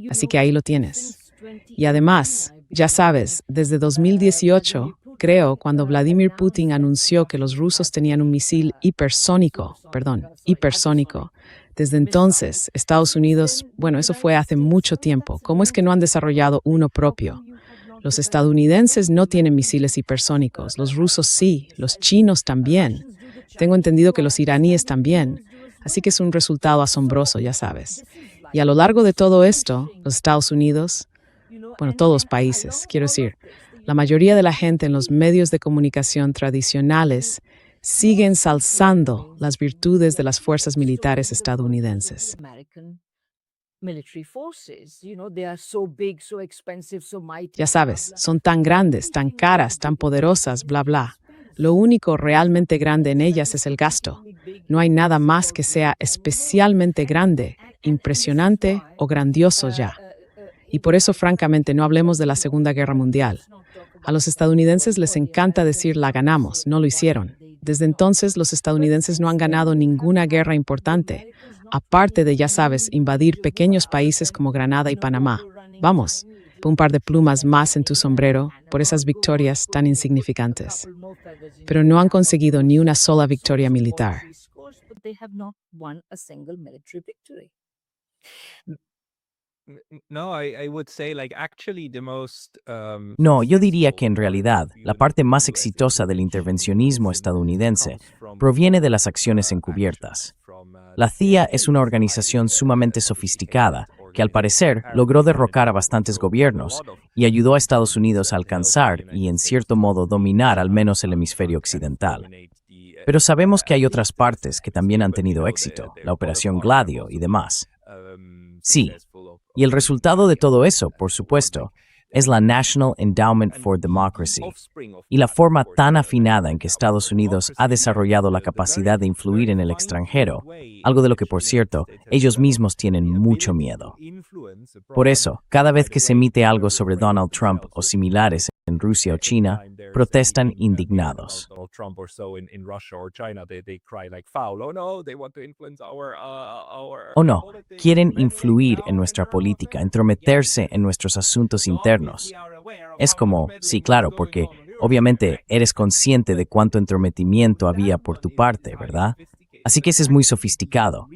Así que ahí lo tienes. Y además, ya sabes, desde 2018, creo, cuando Vladimir Putin anunció que los rusos tenían un misil hipersónico, desde entonces, Estados Unidos, bueno, eso fue hace mucho tiempo. ¿Cómo es que no han desarrollado uno propio? Los estadounidenses no tienen misiles hipersónicos, los rusos sí, los chinos también. Tengo entendido que los iraníes también. Así que es un resultado asombroso, ya sabes. Y a lo largo de todo esto, los Estados Unidos, bueno, todos los países, quiero decir, la mayoría de la gente en los medios de comunicación tradicionales sigue ensalzando las virtudes de las fuerzas militares estadounidenses. Ya sabes, son tan grandes, tan caras, tan poderosas, bla, bla. Lo único realmente grande en ellas es el gasto. No hay nada más que sea especialmente grande, impresionante o grandioso ya. Y por eso, francamente, no hablemos de la Segunda Guerra Mundial. A los estadounidenses les encanta decir la ganamos, no lo hicieron. Desde entonces, los estadounidenses no han ganado ninguna guerra importante, aparte de, ya sabes, invadir pequeños países como Granada y Panamá. Vamos, un par de plumas más en tu sombrero por esas victorias tan insignificantes. Pero no han conseguido ni una sola victoria militar. No, yo diría que en realidad la parte más exitosa del intervencionismo estadounidense proviene de las acciones encubiertas. La CIA es una organización sumamente sofisticada que al parecer logró derrocar a bastantes gobiernos y ayudó a Estados Unidos a alcanzar y en cierto modo dominar al menos el hemisferio occidental. Pero sabemos que hay otras partes que también han tenido éxito, la Operación Gladio y demás. Sí, y el resultado de todo eso, por supuesto, es la National Endowment for Democracy y la forma tan afinada en que Estados Unidos ha desarrollado la capacidad de influir en el extranjero, algo de lo que, por cierto, ellos mismos tienen mucho miedo. Por eso, cada vez que se emite algo sobre Donald Trump o similares en Rusia o China, protestan indignados. O no, quieren influir en nuestra política, entrometerse en nuestros asuntos internos. Es como, sí, claro, porque obviamente eres consciente de cuánto entrometimiento había por tu parte, ¿verdad? Así que ese es muy sofisticado.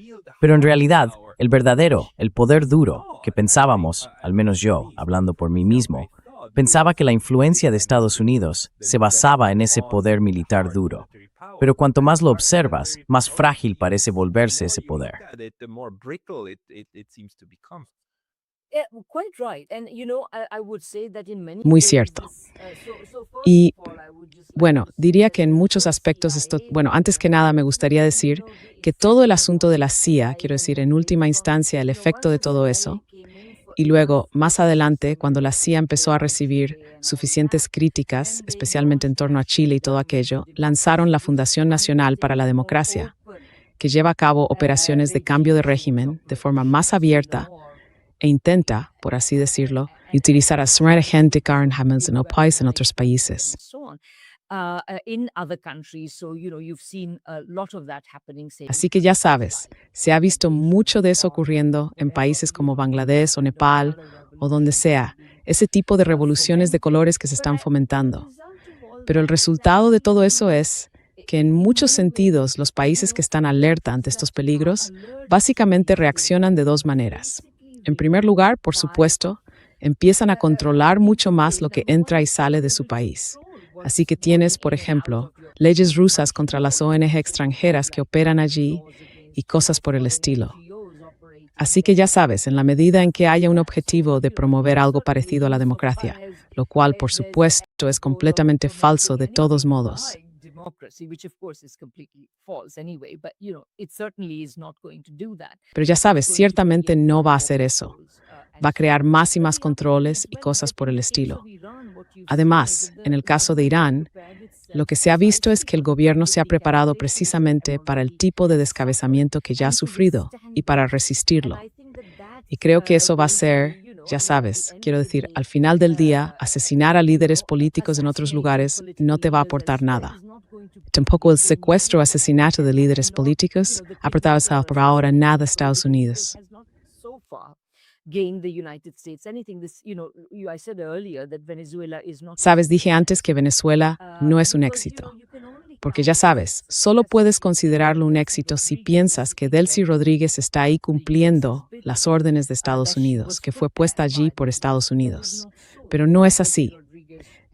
Pero en realidad, el poder duro que pensábamos, al menos yo, hablando por mí mismo, pensaba que la influencia de Estados Unidos se basaba en ese poder militar duro. Pero cuanto más lo observas, más frágil parece volverse ese poder. Muy cierto. Y bueno, diría que en muchos aspectos esto, antes que nada me gustaría decir que todo el asunto de la CIA, quiero decir, en última instancia el efecto de todo eso, y luego, más adelante, cuando la CIA empezó a recibir suficientes críticas, especialmente en torno a Chile y todo aquello, lanzaron la Fundación Nacional para la Democracia, que lleva a cabo operaciones de cambio de régimen de forma más abierta e intenta, por así decirlo, utilizar a sumar gente que en el país en otros países. Así que ya sabes, se ha visto mucho de eso ocurriendo en países como Bangladesh o Nepal o donde sea, ese tipo de revoluciones de colores que se están fomentando. Pero el resultado de todo eso es que en muchos sentidos los países que están alerta ante estos peligros básicamente reaccionan de dos maneras. En primer lugar, por supuesto, empiezan a controlar mucho más lo que entra y sale de su país. Así que tienes, por ejemplo, leyes rusas contra las ONG extranjeras que operan allí y cosas por el estilo. Así que ya sabes, en la medida en que haya un objetivo de promover algo parecido a la democracia, lo cual, por supuesto, es completamente falso de todos modos. Pero ya sabes, ciertamente no va a hacer eso. Va a crear más y más controles y cosas por el estilo. Además, en el caso de Irán, Lo que se ha visto es que el gobierno se ha preparado precisamente para el tipo de descabezamiento que ya ha sufrido y para resistirlo. Y creo que eso va a ser, ya sabes, quiero decir, al final del día, asesinar a líderes políticos en otros lugares no te va a aportar nada. Tampoco el secuestro o asesinato de líderes políticos ha aportado por ahora nada a Estados Unidos. Sabes, dije antes que Venezuela no es un éxito. Porque ya sabes, solo puedes considerarlo un éxito si piensas que Delcy Rodríguez está ahí cumpliendo las órdenes de Estados Unidos, que fue puesta allí por Estados Unidos. Pero no es así.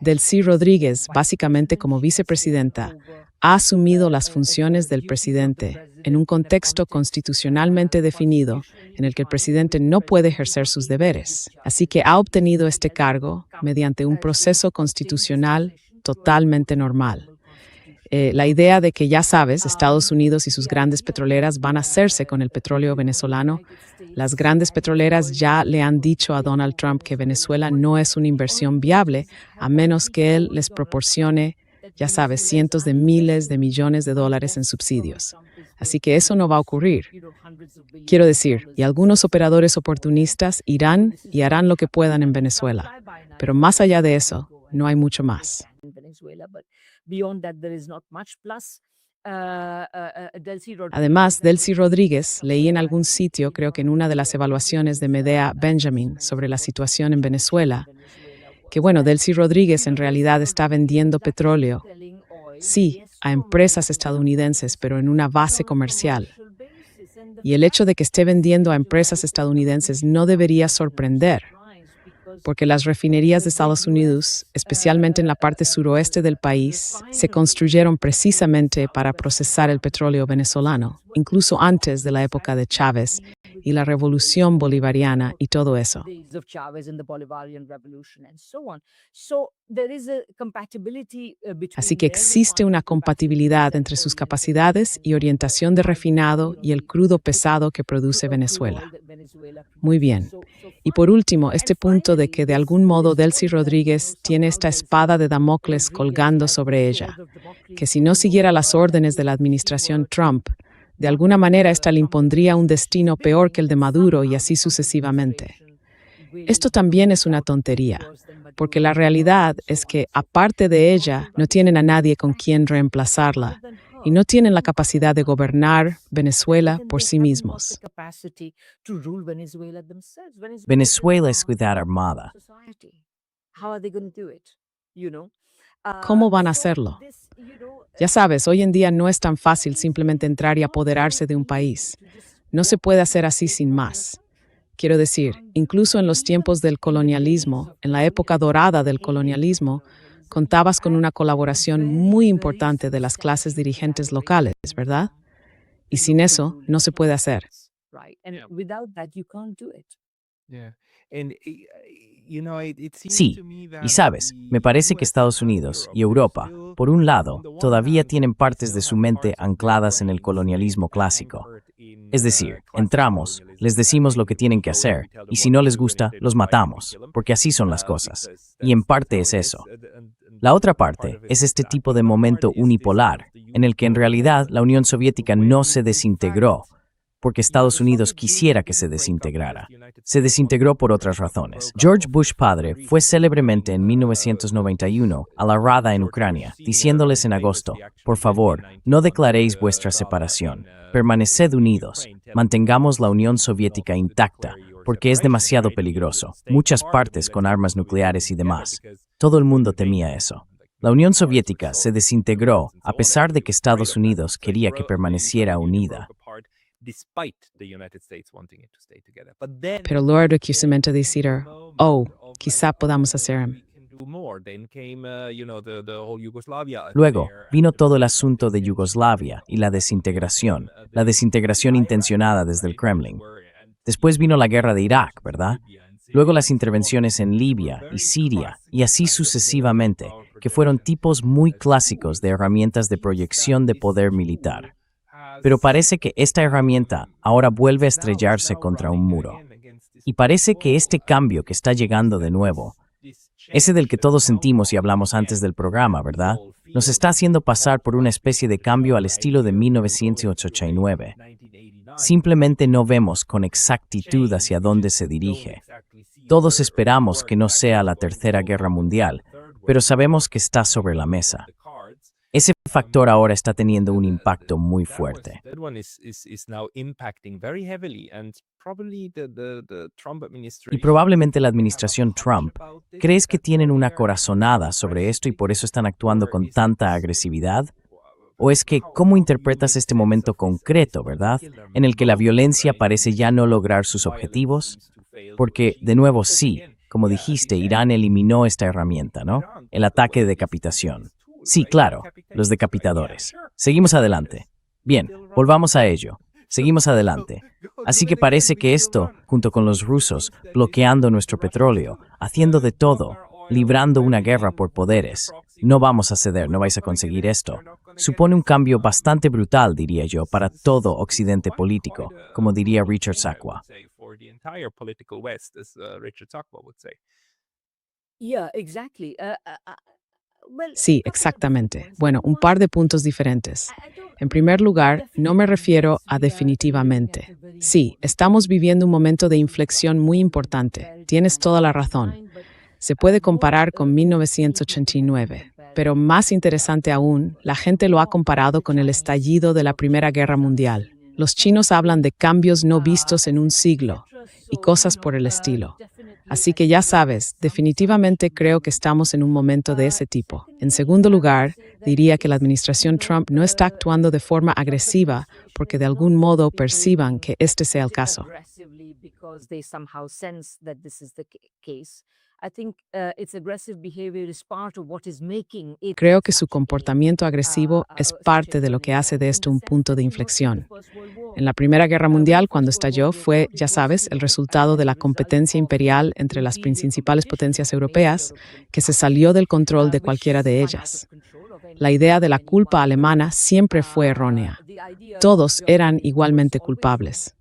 Delcy Rodríguez, básicamente como vicepresidenta, ha asumido las funciones del presidente en un contexto constitucionalmente definido en el que el presidente no puede ejercer sus deberes. Así que ha obtenido este cargo mediante un proceso constitucional totalmente normal. La idea de que, ya sabes, Estados Unidos y sus grandes petroleras van a hacerse con el petróleo venezolano. Las grandes petroleras ya le han dicho a Donald Trump que Venezuela no es una inversión viable a menos que él les proporcione, ya sabes, cientos de miles de millones de dólares en subsidios. Así que eso no va a ocurrir. Quiero decir, y algunos operadores oportunistas irán y harán lo que puedan en Venezuela. Pero más allá de eso, no hay mucho más. Además, Delcy Rodríguez, leí en algún sitio, creo que en una de las evaluaciones de Medea Benjamin sobre la situación en Venezuela, que Delcy Rodríguez en realidad está vendiendo petróleo, sí, a empresas estadounidenses, pero en una base comercial. Y el hecho de que esté vendiendo a empresas estadounidenses no debería sorprender, porque las refinerías de Estados Unidos, especialmente en la parte suroeste del país, se construyeron precisamente para procesar el petróleo venezolano, incluso antes de la época de Chávez y la revolución bolivariana y todo eso. Así que existe una compatibilidad entre sus capacidades y orientación de refinado y el crudo pesado que produce Venezuela. Muy bien. Y por último, este punto de que de algún modo Delcy Rodríguez tiene esta espada de Damocles colgando sobre ella, que si no siguiera las órdenes de la administración Trump, de alguna manera esta le impondría un destino peor que el de Maduro y así sucesivamente. Esto también es una tontería, porque la realidad es que, aparte de ella, no tienen a nadie con quien reemplazarla y no tienen la capacidad de gobernar Venezuela por sí mismos. Venezuela es ciudad armada. ¿Cómo van a hacerlo? Ya sabes, hoy en día no es tan fácil simplemente entrar y apoderarse de un país. No se puede hacer así sin más. Quiero decir, incluso en los tiempos del colonialismo, en la época dorada del colonialismo, contabas con una colaboración muy importante de las clases dirigentes locales, ¿verdad? Y sin eso, no se puede hacer. Sí, y sabes, me parece que Estados Unidos y Europa, por un lado, todavía tienen partes de su mente ancladas en el colonialismo clásico. Es decir, entramos, les decimos lo que tienen que hacer, y si no les gusta, los matamos, porque así son las cosas. Y en parte es eso. La otra parte es este tipo de momento unipolar, en el que en realidad la Unión Soviética no se desintegró, porque Estados Unidos quisiera que se desintegrara. Se desintegró por otras razones. George Bush padre fue célebremente en 1991 a la Rada en Ucrania, diciéndoles en agosto, por favor, no declaréis vuestra separación, permaneced unidos, mantengamos la Unión Soviética intacta, porque es demasiado peligroso, muchas partes con armas nucleares y demás. Todo el mundo temía eso. La Unión Soviética se desintegró a pesar de que Estados Unidos quería que permaneciera unida. Pero luego el acusamiento de decir, quizá podamos hacer. Luego vino todo el asunto de Yugoslavia y la desintegración intencionada desde el Kremlin. Después vino la guerra de Irak, ¿verdad? Luego las intervenciones en Libia y Siria, y así sucesivamente, que fueron tipos muy clásicos de herramientas de proyección de poder militar. Pero parece que esta herramienta ahora vuelve a estrellarse contra un muro. Y parece que este cambio que está llegando de nuevo Ese del que todos sentimos y hablamos antes del programa, ¿verdad? Nos está haciendo pasar por una especie de cambio al estilo de 1989. Simplemente no vemos con exactitud hacia dónde se dirige. Todos esperamos que no sea la Tercera Guerra Mundial, pero sabemos que está sobre la mesa. Ese factor ahora está teniendo un impacto muy fuerte. Y probablemente la administración Trump, ¿crees que tienen una corazonada sobre esto y por eso están actuando con tanta agresividad? ¿O es que, cómo interpretas este momento concreto, verdad, en el que la violencia parece ya no lograr sus objetivos? Porque, de nuevo, sí, como dijiste, Irán eliminó esta herramienta, ¿no? El ataque de decapitación. Sí, claro, los decapitadores. Seguimos adelante. Bien, volvamos a ello. Seguimos adelante. Así que parece que esto, junto con los rusos, bloqueando nuestro petróleo, haciendo de todo, librando una guerra por poderes, no vamos a ceder, no vais a conseguir esto, supone un cambio bastante brutal, diría yo, para todo Occidente político, como diría Richard Sakwa. Yeah, exactly. Sí, exactamente. Bueno, un par de puntos diferentes. En primer lugar, no me refiero a definitivamente. Sí, estamos viviendo un momento de inflexión muy importante. Tienes toda la razón. Se puede comparar con 1989, pero más interesante aún, la gente lo ha comparado con el estallido de la Primera Guerra Mundial. Los chinos hablan de cambios no vistos en un siglo y cosas por el estilo. Así que ya sabes, definitivamente creo que estamos en un momento de ese tipo. En segundo lugar, diría que la administración Trump no está actuando de forma agresiva porque de algún modo perciban que este sea el caso. Creo que su comportamiento agresivo es parte de lo que hace de esto un punto de inflexión. En la Primera Guerra Mundial, cuando estalló, fue, ya sabes, el resultado de la competencia imperial entre las principales potencias europeas, que se salió del control de cualquiera de ellas. La idea de la culpa alemana siempre fue errónea. Todos eran igualmente culpables.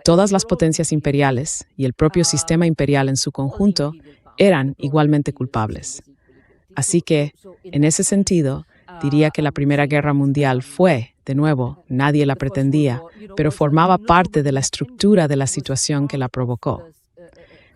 Todas las potencias imperiales y el propio sistema imperial en su conjunto eran igualmente culpables. Así que, en ese sentido, diría que la Primera Guerra Mundial fue, de nuevo, nadie la pretendía, pero formaba parte de la estructura de la situación que la provocó.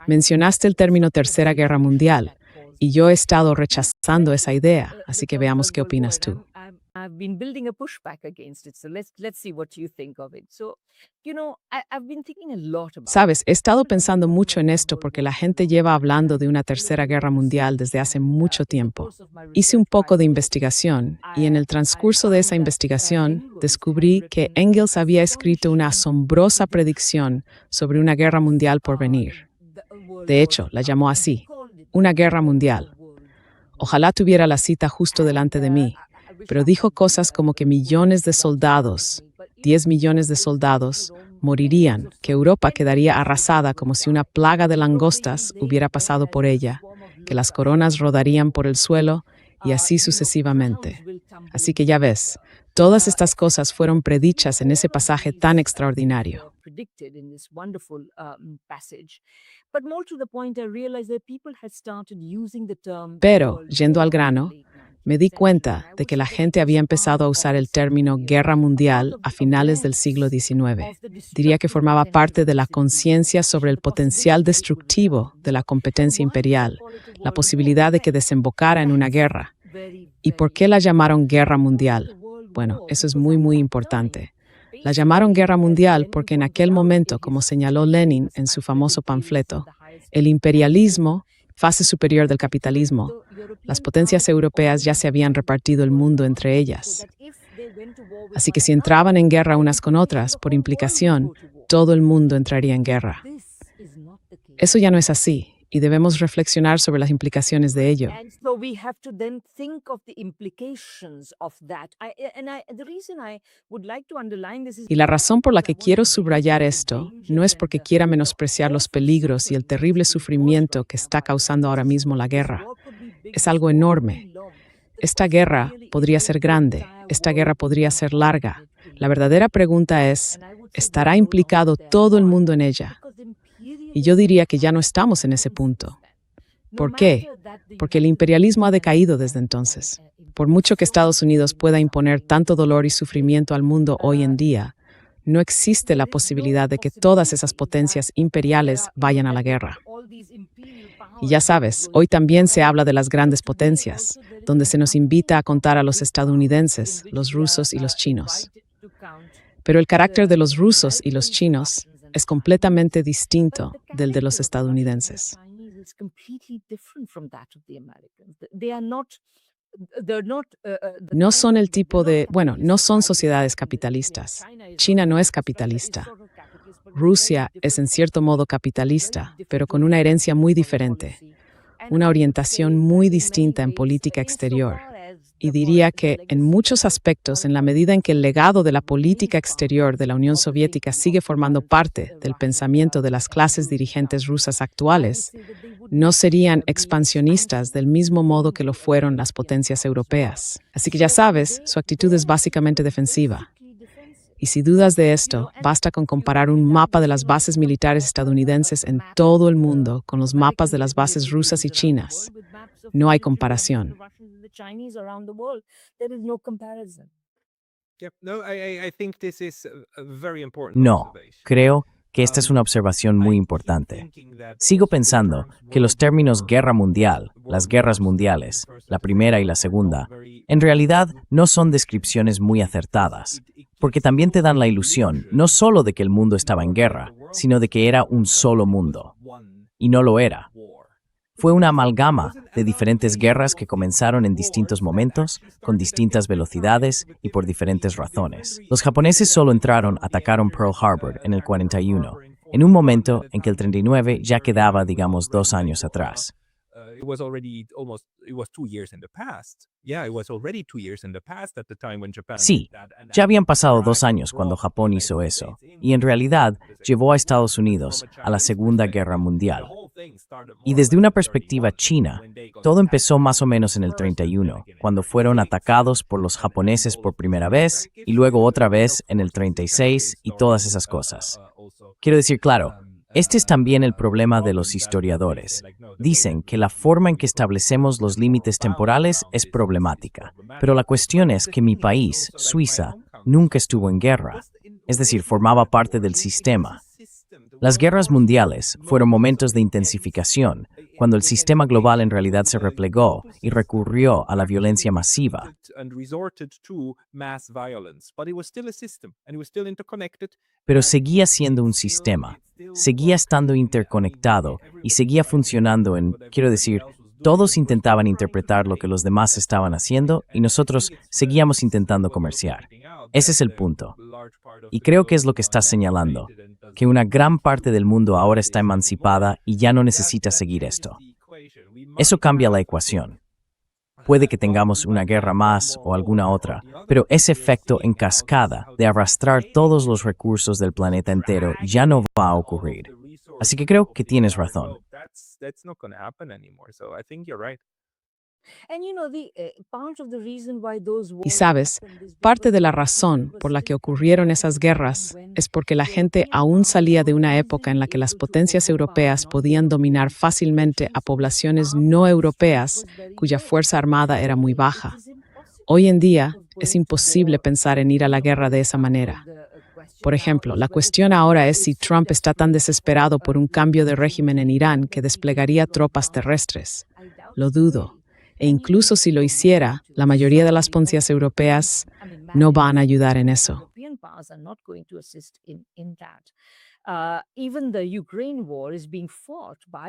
Mencionaste el término Tercera Guerra Mundial, y yo he estado rechazando esa idea, así que veamos qué opinas tú. I've been building a pushback against it, so let's see what you think of it. So, I've been thinking a lot about. Sabes, he estado pensando mucho en esto porque la gente lleva hablando de una tercera guerra mundial desde hace mucho tiempo. Hice un poco de investigación y en el transcurso de esa investigación descubrí que Engels había escrito una asombrosa predicción sobre una guerra mundial por venir. De hecho, la llamó así, una guerra mundial. Ojalá tuviera la cita justo delante de mí. Pero dijo cosas como que millones de soldados, 10 millones de soldados, morirían, que Europa quedaría arrasada como si una plaga de langostas hubiera pasado por ella, que las coronas rodarían por el suelo y así sucesivamente. Así que ya ves, todas estas cosas fueron predichas en ese pasaje tan extraordinario. Pero, yendo al grano, me di cuenta de que la gente había empezado a usar el término guerra mundial a finales del siglo XIX. Diría que formaba parte de la conciencia sobre el potencial destructivo de la competencia imperial, la posibilidad de que desembocara en una guerra. ¿Y por qué la llamaron guerra mundial? Bueno, eso es muy importante. La llamaron guerra mundial porque en aquel momento, como señaló Lenin en su famoso panfleto, el imperialismo, fase superior del capitalismo, las potencias europeas ya se habían repartido el mundo entre ellas. Así que si entraban en guerra unas con otras, por implicación, todo el mundo entraría en guerra. Eso ya no es así, y debemos reflexionar sobre las implicaciones de ello. Y la razón por la que quiero subrayar esto no es porque quiera menospreciar los peligros y el terrible sufrimiento que está causando ahora mismo la guerra. Es algo enorme. Esta guerra podría ser grande, esta guerra podría ser larga. La verdadera pregunta es, ¿estará implicado todo el mundo en ella? Y yo diría que ya no estamos en ese punto. ¿Por qué? Porque el imperialismo ha decaído desde entonces. Por mucho que Estados Unidos pueda imponer tanto dolor y sufrimiento al mundo hoy en día, no existe la posibilidad de que todas esas potencias imperiales vayan a la guerra. Y ya sabes, hoy también se habla de las grandes potencias, donde se nos invita a contar a los estadounidenses, los rusos y los chinos. Pero el carácter de los rusos y los chinos es completamente distinto del de los estadounidenses. No son el tipo de, no son sociedades capitalistas. China no es capitalista. Rusia es en cierto modo capitalista, pero con una herencia muy diferente, una orientación muy distinta en política exterior. Y diría que, en muchos aspectos, en la medida en que el legado de la política exterior de la Unión Soviética sigue formando parte del pensamiento de las clases dirigentes rusas actuales, no serían expansionistas del mismo modo que lo fueron las potencias europeas. Así que ya sabes, su actitud es básicamente defensiva. Y si dudas de esto, basta con comparar un mapa de las bases militares estadounidenses en todo el mundo con los mapas de las bases rusas y chinas. No hay comparación. No, creo que esta es una observación muy importante. Sigo pensando que los términos guerra mundial, las guerras mundiales, la primera y la segunda, en realidad no son descripciones muy acertadas, porque también te dan la ilusión no solo de que el mundo estaba en guerra, sino de que era un solo mundo. Y no lo era. Fue una amalgama de diferentes guerras que comenzaron en distintos momentos, con distintas velocidades y por diferentes razones. Los japoneses solo atacaron Pearl Harbor en el 41, en un momento en que el 39 ya quedaba, digamos, 2 años atrás. Sí, ya habían pasado 2 años cuando Japón hizo eso, y en realidad llevó a Estados Unidos a la Segunda Guerra Mundial. Y desde una perspectiva china, todo empezó más o menos en el 31, cuando fueron atacados por los japoneses por primera vez, y luego otra vez en el 36 y todas esas cosas. Quiero decir, claro, este es también el problema de los historiadores. Dicen que la forma en que establecemos los límites temporales es problemática, pero la cuestión es que mi país, Suiza, nunca estuvo en guerra, es decir, formaba parte del sistema. Las guerras mundiales fueron momentos de intensificación, cuando el sistema global en realidad se replegó y recurrió a la violencia masiva. Pero seguía siendo un sistema, seguía estando interconectado y seguía funcionando quiero decir, todos intentaban interpretar lo que los demás estaban haciendo y nosotros seguíamos intentando comerciar. Ese es el punto. Y creo que es lo que estás señalando, que una gran parte del mundo ahora está emancipada y ya no necesita seguir esto. Eso cambia la ecuación. Puede que tengamos una guerra más o alguna otra, pero ese efecto en cascada de arrastrar todos los recursos del planeta entero ya no va a ocurrir. Así que creo que tienes razón. Y sabes, parte de la razón por la que ocurrieron esas guerras es porque la gente aún salía de una época en la que las potencias europeas podían dominar fácilmente a poblaciones no europeas cuya fuerza armada era muy baja. Hoy en día es imposible pensar en ir a la guerra de esa manera. Por ejemplo, la cuestión ahora es si Trump está tan desesperado por un cambio de régimen en Irán que desplegaría tropas terrestres. Lo dudo. E incluso si lo hiciera, la mayoría de las potencias europeas no van a ayudar en eso.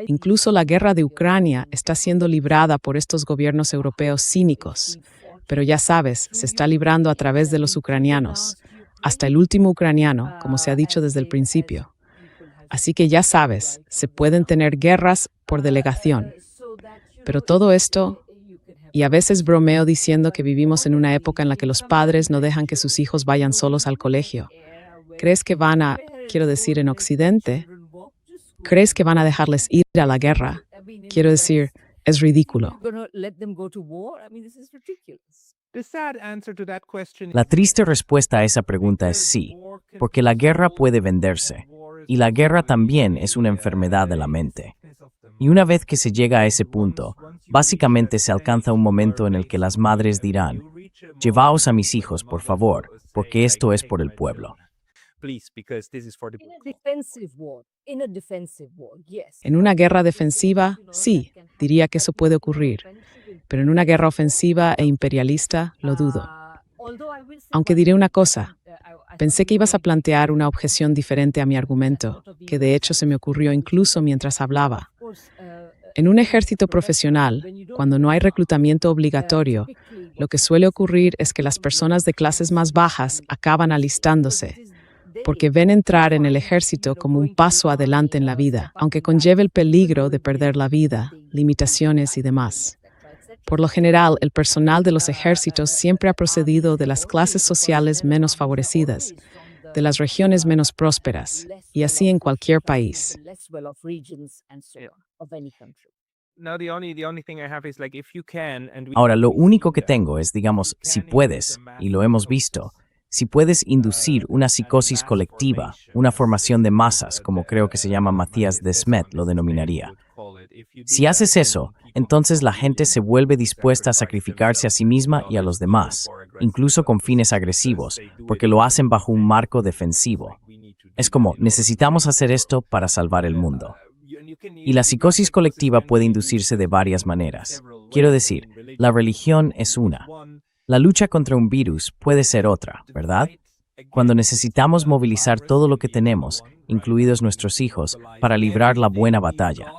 Incluso la guerra de Ucrania está siendo librada por estos gobiernos europeos cínicos. Pero ya sabes, se está librando a través de los ucranianos, hasta el último ucraniano, como se ha dicho desde el principio. Así que ya sabes, se pueden tener guerras por delegación. Pero todo esto... Y a veces bromeo diciendo que vivimos en una época en la que los padres no dejan que sus hijos vayan solos al colegio. ¿Crees que quiero decir en Occidente, crees que van a dejarles ir a la guerra? Quiero decir, es ridículo. La triste respuesta a esa pregunta es sí, porque la guerra puede venderse, y la guerra también es una enfermedad de la mente. Y una vez que se llega a ese punto, básicamente se alcanza un momento en el que las madres dirán, llevaos a mis hijos, por favor, porque esto es por el pueblo. In a defensive war, yes. En una guerra defensiva, sí, diría que eso puede ocurrir, pero en una guerra ofensiva e imperialista, lo dudo. Aunque diré una cosa, pensé que ibas a plantear una objeción diferente a mi argumento, que de hecho se me ocurrió incluso mientras hablaba. En un ejército profesional, cuando no hay reclutamiento obligatorio, lo que suele ocurrir es que las personas de clases más bajas acaban alistándose, porque ven entrar en el ejército como un paso adelante en la vida, aunque conlleve el peligro de perder la vida, limitaciones y demás. Por lo general, el personal de los ejércitos siempre ha procedido de las clases sociales menos favorecidas, de las regiones menos prósperas, y así en cualquier país. Ahora, lo único que tengo es, digamos, si puedes, y lo hemos visto, si puedes inducir una psicosis colectiva, una formación de masas, como creo que se llama Matthias Desmet lo denominaría. Si haces eso, entonces la gente se vuelve dispuesta a sacrificarse a sí misma y a los demás, incluso con fines agresivos, porque lo hacen bajo un marco defensivo. Es como, necesitamos hacer esto para salvar el mundo. Y la psicosis colectiva puede inducirse de varias maneras. Quiero decir, la religión es una. La lucha contra un virus puede ser otra, ¿verdad? Cuando necesitamos movilizar todo lo que tenemos, incluidos nuestros hijos, para librar la buena batalla.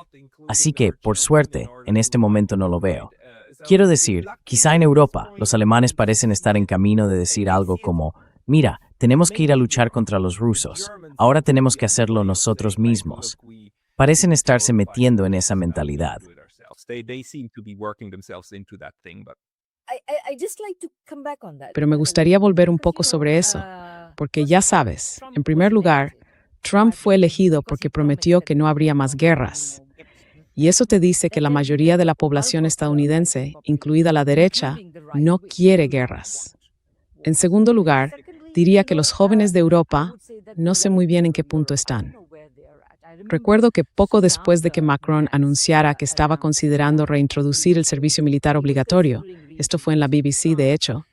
Así que, por suerte, en este momento no lo veo. Quiero decir, quizá en Europa, los alemanes parecen estar en camino de decir algo como, mira, tenemos que ir a luchar contra los rusos, ahora tenemos que hacerlo nosotros mismos. Parecen estarse metiendo en esa mentalidad. Pero me gustaría volver un poco sobre eso, porque ya sabes, en primer lugar, Trump fue elegido porque prometió que no habría más guerras. Y eso te dice que la mayoría de la población estadounidense, incluida la derecha, no quiere guerras. En segundo lugar, diría que los jóvenes de Europa no sé muy bien en qué punto están. Recuerdo que poco después de que Macron anunciara que estaba considerando reintroducir el servicio militar obligatorio, esto fue en la BBC de hecho,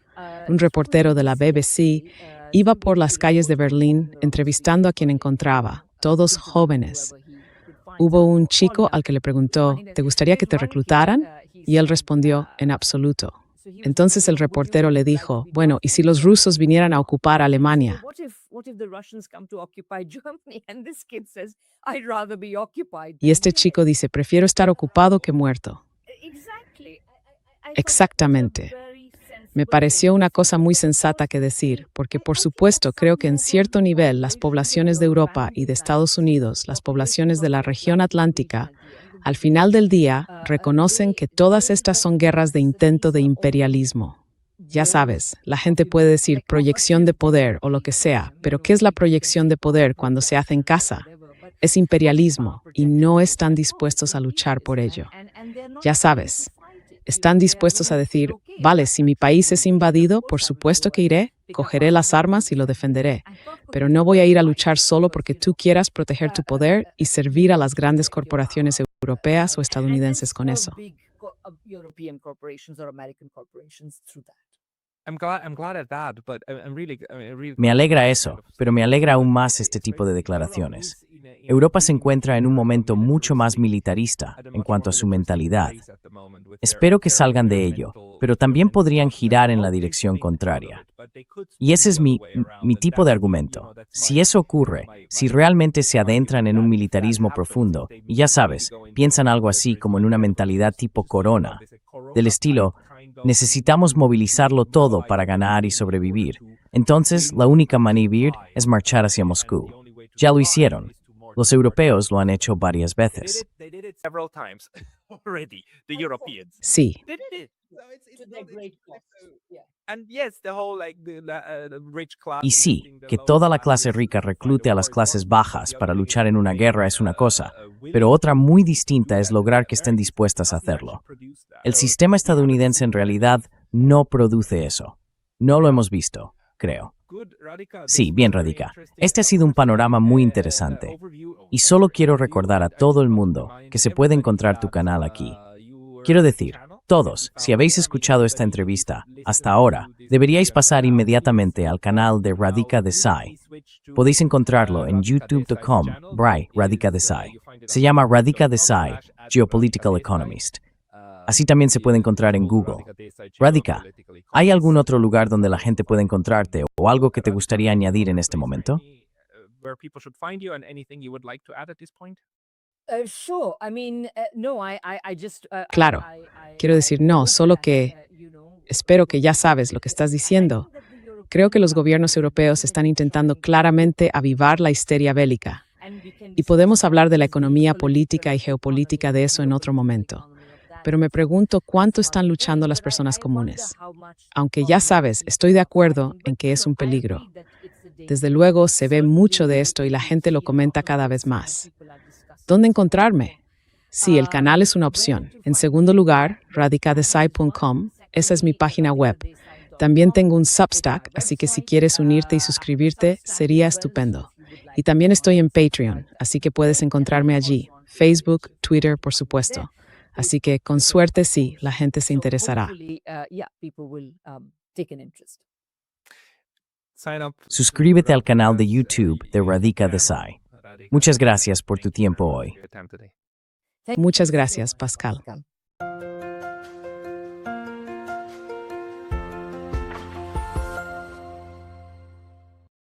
un reportero de la BBC iba por las calles de Berlín entrevistando a quien encontraba, todos jóvenes. Hubo un chico al que le preguntó, ¿te gustaría que te reclutaran? Y él respondió, en absoluto. Entonces el reportero le dijo, bueno, ¿y si los rusos vinieran a ocupar Alemania? Y este chico dice, prefiero estar ocupado que muerto. Exactamente. Me pareció una cosa muy sensata que decir, porque por supuesto creo que en cierto nivel las poblaciones de Europa y de Estados Unidos, las poblaciones de la región atlántica, al final del día reconocen que todas estas son guerras de intento de imperialismo. Ya sabes, la gente puede decir proyección de poder o lo que sea, pero ¿qué es la proyección de poder cuando se hace en casa? Es imperialismo y no están dispuestos a luchar por ello. Ya sabes. Están dispuestos a decir, vale, si mi país es invadido, por supuesto que iré, cogeré las armas y lo defenderé, pero no voy a ir a luchar solo porque tú quieras proteger tu poder y servir a las grandes corporaciones europeas o estadounidenses con eso. Me alegra eso, pero me alegra aún más este tipo de declaraciones. Europa se encuentra en un momento mucho más militarista en cuanto a su mentalidad. Espero que salgan de ello, pero también podrían girar en la dirección contraria. Y ese es mi tipo de argumento. Si eso ocurre, si realmente se adentran en un militarismo profundo, y ya sabes, piensan algo así como en una mentalidad tipo Corona, del estilo, necesitamos movilizarlo todo para ganar y sobrevivir. Entonces, la única manera es marchar hacia Moscú. Ya lo hicieron. Los europeos lo han hecho varias veces. Sí. Y sí, que toda la clase rica reclute a las clases bajas para luchar en una guerra es una cosa, pero otra muy distinta es lograr que estén dispuestas a hacerlo. El sistema estadounidense en realidad no produce eso. No lo hemos visto, creo. Sí, bien, Radhika. Este ha sido un panorama muy interesante. Y solo quiero recordar a todo el mundo que se puede encontrar tu canal aquí. Quiero decir, todos, si habéis escuchado esta entrevista hasta ahora, deberíais pasar inmediatamente al canal de Radhika Desai. Podéis encontrarlo en youtube.com/Radhika Desai. Se llama Radhika Desai, Geopolitical Economist. Así también se puede encontrar en Google. Radhika, ¿hay algún otro lugar donde la gente puede encontrarte o algo que te gustaría añadir en este momento? Sure. I mean, no, I just. Claro, quiero decir no, solo que espero que ya sabes lo que estás diciendo. Creo que los gobiernos europeos están intentando claramente avivar la histeria bélica. Y podemos hablar de la economía política y geopolítica de eso en otro momento. Pero me pregunto cuánto están luchando las personas comunes. Aunque ya sabes, estoy de acuerdo en que es un peligro. Desde luego se ve mucho de esto y la gente lo comenta cada vez más. ¿Dónde encontrarme? Sí, el canal es una opción. En segundo lugar, radhikadesai.com, esa es mi página web. También tengo un Substack, así que si quieres unirte y suscribirte, sería estupendo. Y también estoy en Patreon, así que puedes encontrarme allí. Facebook, Twitter, por supuesto. Así que, con suerte, sí, la gente se interesará. Suscríbete al canal de YouTube de Radhika Desai. Muchas gracias por tu tiempo hoy. Muchas gracias, Pascal.